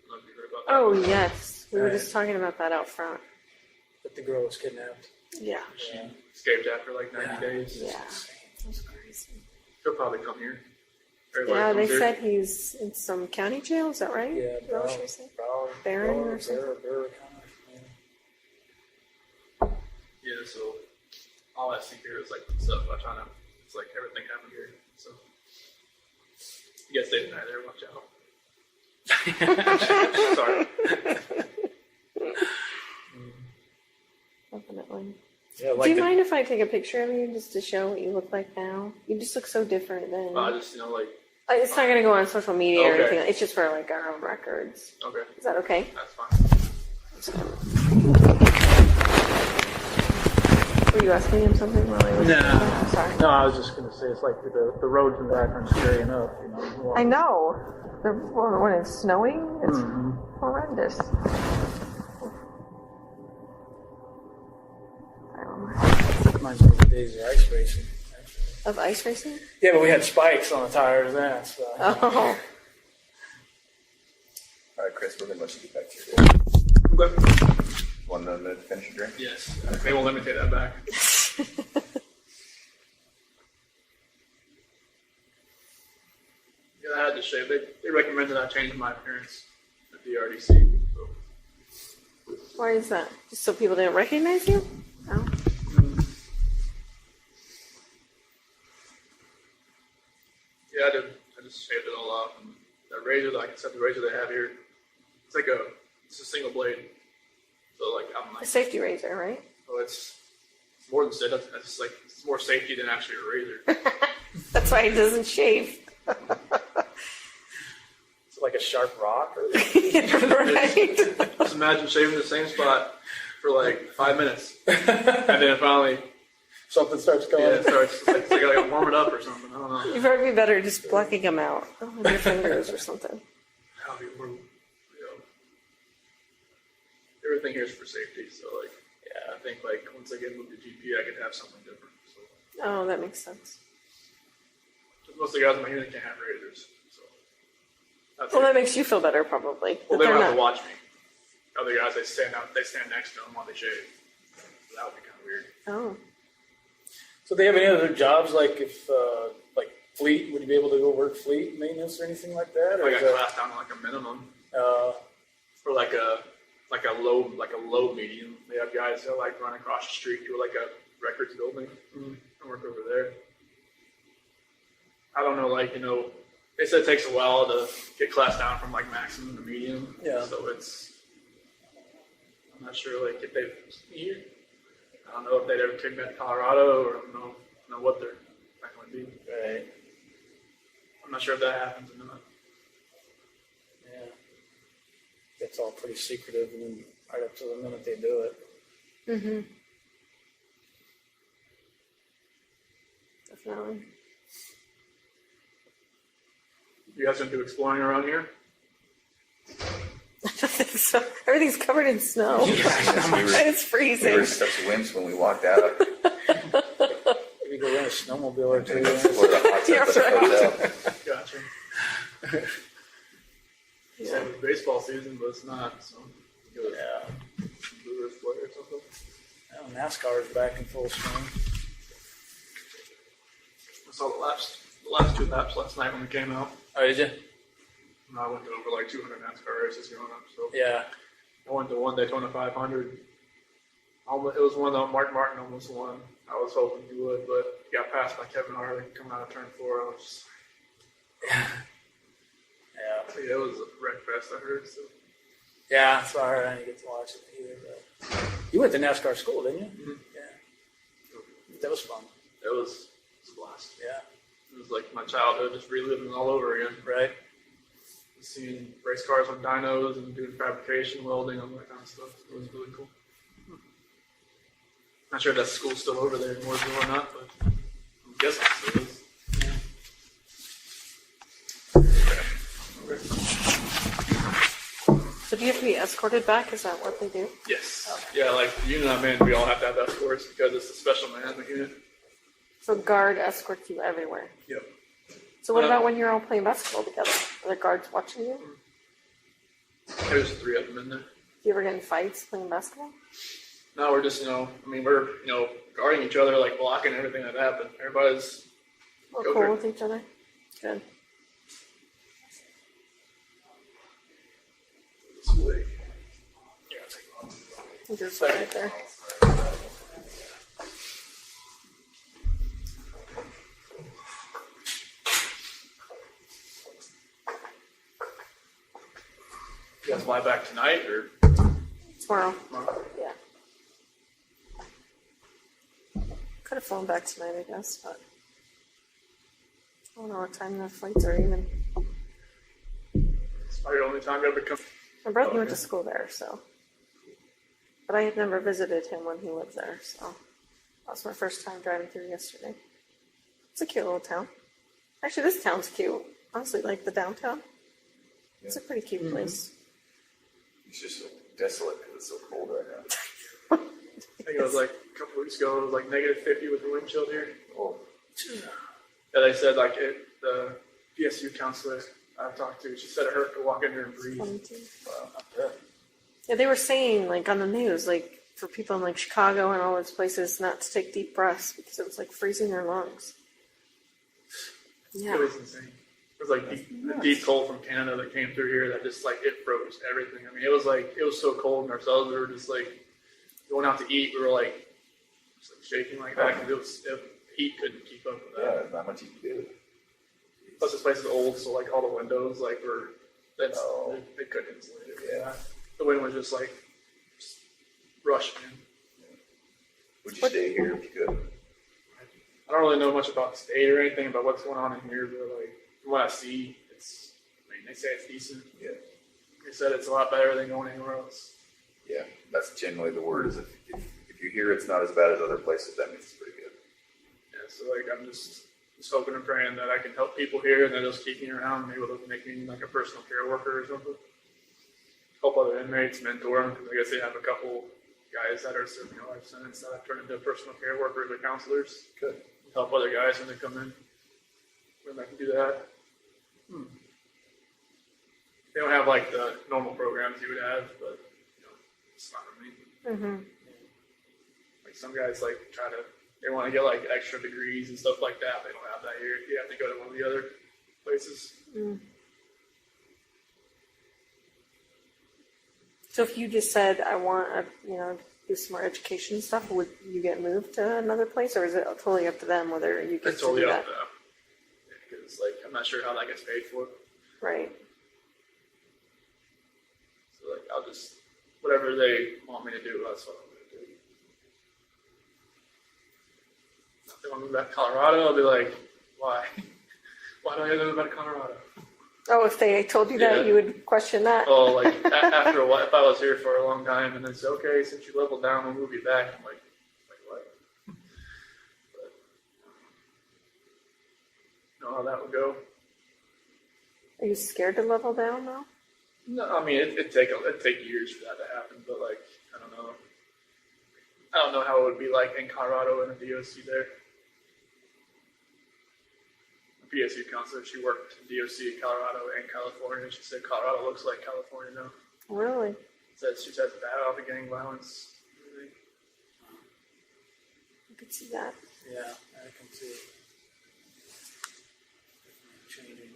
don't know if you heard about that. oh yes, we were Right. just talking about that out front. That the girl was kidnapped. Yeah. She escaped after like 90 days. Yeah. That's crazy. He'll probably come here. Yeah, they comes here. said he's in some county jail. Is that right? Yeah, Is that what she said? Barron or something? Yeah, so all I see here is like stuff I trying to. It's like everything happened here. So you guys stay the night there. Watch out. Sorry. Definitely. Yeah, Do you mind if I take a picture of you just to show what you look like now? You just look so different than. Just like It's not gonna go on social media or Okay. anything. It's just for like our own records. Okay, Is that okay? that's fine. Were you asking him something while I was? Nah. Sorry. No, I was just going to say it's like the roads in the back aren't scary enough. You know. I know. When it's snowing, it's Mhm. horrendous. I don't know. Reminds me of the days of ice racing. Of ice racing? Yeah, but we had spikes on the tires then. So. Oh. All right, Chris, we're going to let you get back to your day. Okay. 1 minute to finish your drink? Yes, they won't let me take that back. Yeah, I had to shave. They recommended I change my appearance at the RDC. So. Why is that? Just so people didn't recognize you? Oh. Yeah, I just shaved it all off. And that razor, like I said, the razor they have here, it's a single blade. So like I'm A like, safety razor, right? oh, it's more than safe. It's like it's more safety than actually a razor. That's why it doesn't shave. It's like a sharp rock. Or... Right? Just imagine shaving the same spot for like 5 minutes, and then finally, Something starts going. yeah, it starts. It's like I gotta warm it up or something. I don't know. You'd probably be better just plucking them out with your fingers or something. How do you work, everything here is for safety. So like, yeah, I think like once I get moved to GP, I could have something different. So Oh, that makes sense. most of the guys in my unit can't have razors. So that's Well, it. that makes you feel better, probably. Well, But they they're don't have to not. watch me. Other guys, they stand next to them while they shave. So that would be kind of weird. Oh. So, do they have any other jobs like if like fleet? Would you be able to go work fleet maintenance or anything like that? Or I is got that, classed down to like a minimum for like a low medium. They have guys that like run across the street to like a records building and work over there. I don't know, like they said it takes a while to get classed down from like maximum to medium. Yeah. So I'm not sure like if they've I don't know if they'd ever take that to Colorado or I don't know what their plan would be. right? I'm not sure if that happens or not. Yeah. It's all pretty secretive, and then right up to the minute they do it. Mm-hmm. Definitely. You guys gonna do exploring around here? I don't think so. Everything's covered in snow. We It's freezing. were such wimps when we walked out. Maybe go rent a snowmobile or two. Didn't explore the hot tub at the You're hotel. Gotcha. Same with baseball season, but it's not. So you go Yeah. Brewers play or something. Well, NASCAR is back in full swing. I saw the last 2 laps last night when we came out. Oh, did you? And I went to over like 200 NASCAR races growing up. So Yeah. I went to one Daytona 500. It was one that Mark Martin almost won. I was hoping he would, but he got passed by Kevin Harvick coming out of turn 4. I was just, Yeah. it was a wreck fest, I heard. So Yeah, sorry, I didn't get to watch it either. But you went to NASCAR school, didn't you? Mhm. Yeah. That was fun. it was a blast. Yeah. It was like my childhood, just reliving it all over again. Right. Seeing race cars with dynos and doing fabrication, welding, all that kind of stuff. It was really cool. Not sure if that school's still over there in Mooresville or not, but I'm guessing it still is. So do you have to be escorted back? Is that what they do? Yes. Yeah, like the unit I'm in, we all have to have escorts because it's a special management unit. So guard escorts you everywhere. Yep. So what about when you're all playing basketball together? Are there guards watching you? There's 3 of them in there. Do you ever get in fights playing basketball? No, we're just, we're, guarding each other, like blocking everything that happened. Everybody's We're Go cool for it. with each other? Good. sweet. Just right there. You guys fly back tonight or Tomorrow. tomorrow? Yeah. Could have flown back tonight, I guess, but I don't know what time the flights are even. It's probably the only time you ever come. My brother went to school there, so. But I had never visited him when he lived there, so. That was my first time driving through yesterday. It's a cute little town. Actually, this town's cute. Honestly, like the downtown. It's a pretty cute place. It's just so desolate because it's so cold right now. I think it was like a couple weeks ago, it was like -50 with the wind chill here. Oh, Yeah, they said like the PSU counselor I've talked to, she said it hurt to walk in here and breathe. 22. wow. Yeah, they were saying, like, on the news, like, for people in, like, Chicago and all those places not to take deep breaths because it was, like, freezing their lungs. Yeah. It was insane. It was like the deep cold from Canada that came through here that just like it froze everything. I mean, it was so cold, and ourselves we were just like going out to eat. We were like, just, like shaking like that because heat couldn't keep up with Yeah, that. there's not much you can do. Plus, this place is old, so like all the windows like were they couldn't insulate it. Yeah. The wind was just like rushing in. Would you stay here if you could? I don't really know much about the state or anything about what's going on in here, but like from what I see, they say it's decent. Yeah. They said it's a lot better than going anywhere else. Yeah, that's generally the word. Is if you hear it's not as bad as other places, that means it's pretty good. Yeah, so like I'm just hoping and praying that I can help people here and that they'll just keep me around. Maybe they'll make me like a personal care worker or something. Help other inmates, mentor them, because I guess they have a couple guys that are serving a life sentence that I've turned into personal care workers or counselors. Good. Help other guys when they come in. When I can do that. They don't have like the normal programs you would have, but it's not for me. Mm-hmm. Like some guys like they want to get like extra degrees and stuff like that. They don't have that here. You have to go to one of the other places. Mm. So if you just said, I want to, do some more education stuff, would you get moved to another place, or is it totally up to them whether you get It's to totally do up that? to them. Because like I'm not sure how that gets paid for. Right. So like I'll just whatever they want me to do, that's what I'm gonna do. If they want to move back to Colorado, I'll be like, why? Why do I have to move back to Colorado? Oh, if they told you that, Yeah. you would question that? Oh, like after a while, if I was here for a long time and then say, okay, since you leveled down, we'll move you back. I'm like what? But, know how that would go. Are you scared to level down now? No, I mean it'd take years for that to happen, but like I don't know how it would be like in Colorado and a DOC there. A PSU counselor, she worked in DOC in Colorado and California. She said Colorado looks like California now. Really? She says bad about the gang violence. Everything. I could see that. Yeah, I can see it. Changing.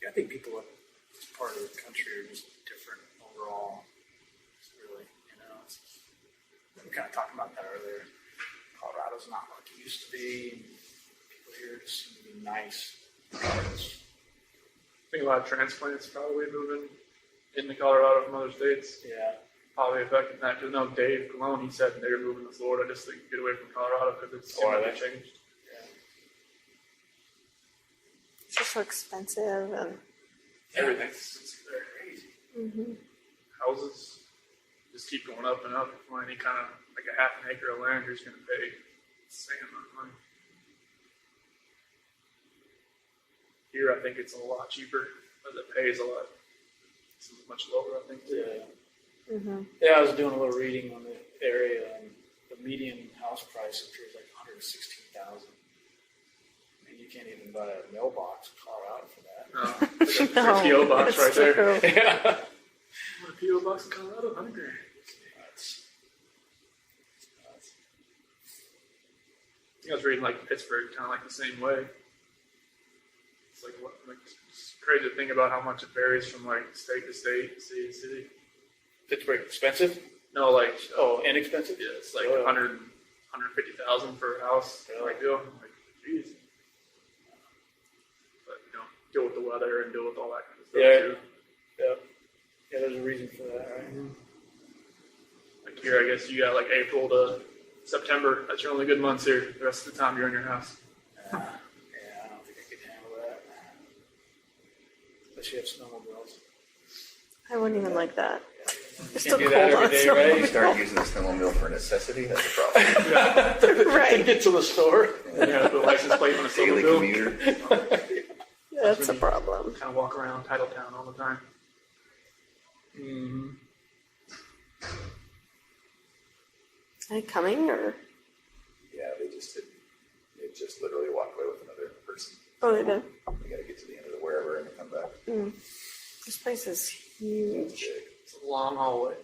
I think people in this part of the country are just different overall. It's really, we kind of talked about that earlier. Colorado's not like it used to be. And people here just seem to be nice. I think a lot of transplants probably moving into Colorado from other states. Yeah. Probably affecting that. Because Dave Colon, he said they're moving to Florida just to get away from Colorado because it's too much changed. It's just so expensive and Everything's crazy. mm-hmm. Houses just keep going up and up. If you want any kind of like a half an acre of land, you're just going to pay insane amount of money. Here, I think it's a lot cheaper, but the pay is it's much lower, I think, too. Yeah. Mm-hmm. Yeah, I was doing a little reading on the area, and the median house price up here is like $116,000. You can't even buy a mailbox in Colorado for that. No, like a PO box right there. True. Yeah. What a PO box in Colorado? $100,000. That's I was reading like Pittsburgh, kind of like the same way. It's it's crazy to think about how much it varies from like state to state, city to city. Pittsburgh expensive? No, like Inexpensive? yeah, it's like Oh, yeah. 150,000 for a house. Yeah. Like deal. I'm like, geez. But deal with the weather and deal with all that kind of stuff Yeah. too. Yeah. Yeah, there's a reason for that, right? Like here, I guess you got like April to September, that's your only good months here. The rest of the time you're in your house. Yeah, I don't think I could handle that. Especially if snowmobiles. I wouldn't even like that. It's Can't still do that cold on every day, right? You start using the snowmobile for necessity, that's a problem. Right. Get to the store. You have the license plate on a Daily snowmobile. commuter. That's a problem. Kind of walk around Titletown all the time. Mm-hmm. Are they coming or? Yeah, they just literally walked away with another person. Oh, they did. They gotta get to the end of the wherever and then come back. This place is huge. It's a long hallway.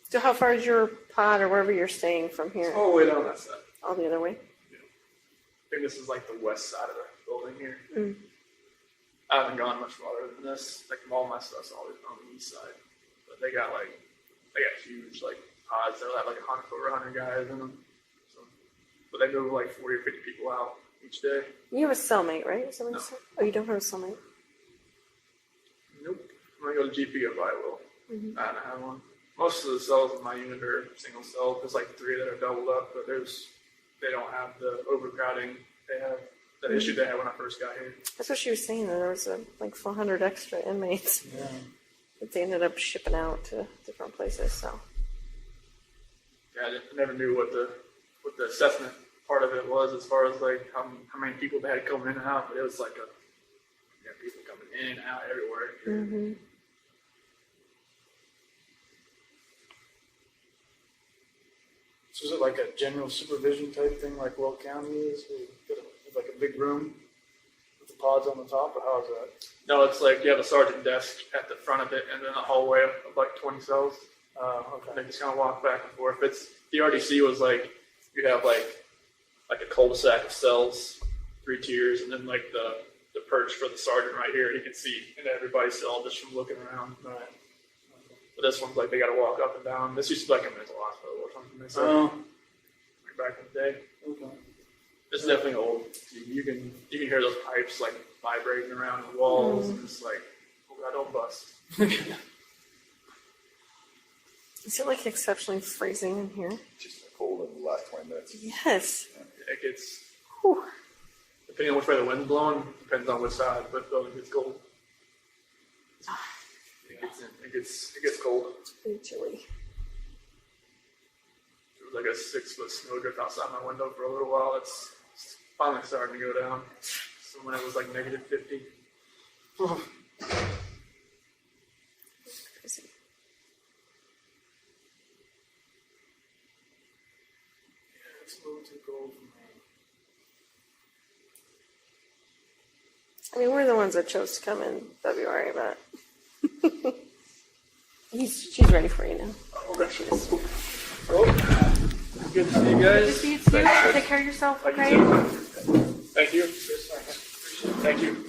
So how far is your pod or wherever you're staying from here? All the way down that side. All the other way? I think this is like the west side of the building here. Mm. I haven't gone much farther than this. Like all my stuff's always on the east side. But they got huge like pods that'll have like 100 over 100 guys in them. So, but they move like 40 or 50 people out each day. You have a cellmate, right? No. Oh, you don't have a cellmate? Nope. When I go to GP, I probably will. I don't have one. Most of the cells in my unit are single cell. There's like 3 that are doubled up, but they don't have the overcrowding they have. That issue they had when I first got here. That's what she was saying, that there was like 400 extra inmates Yeah. that they ended up shipping out to different places, so. Yeah, I never knew what the assessment part of it was as far as like how many people they had coming in and out, but it was like people coming in and out everywhere. Mm-hmm. So is it like a general supervision type thing like Will County is? Where you get like a big room with the pods on the top, or how is that? No, it's like you have a sergeant desk at the front of it and then a hallway of like 20 cells. Okay. They just kind of walk back and forth. The RDC was like, you have like a cul-de-sac of cells, 3 tiers, and then like the perch for the sergeant right here. You can see into everybody's cell just from looking around. Right. But this one's like they got to walk up and down. This used to be like a mental hospital or something. They said, Oh. like back in the day. Okay. It's definitely old. You can hear those pipes like vibrating around the walls, and it's like, oh God, don't bust. Is it like exceptionally freezing in here? Just cold in the last 20 minutes. Yes. It gets, Whew. depending on which way the wind's blowing, depends on which side, but the building gets cold. It gets cold. It's pretty chilly. There was like a 6-foot snowdrift outside my window for a little while. It's finally starting to go down. So when it was like negative 50. Crazy. Yeah, it's a little too cold for me. I mean, we're the ones that chose to come in February, but she's ready for you now. Okay. She is. Well, good to see you Good to guys. see you too. Take care of yourself, okay? Thank you. Thank you.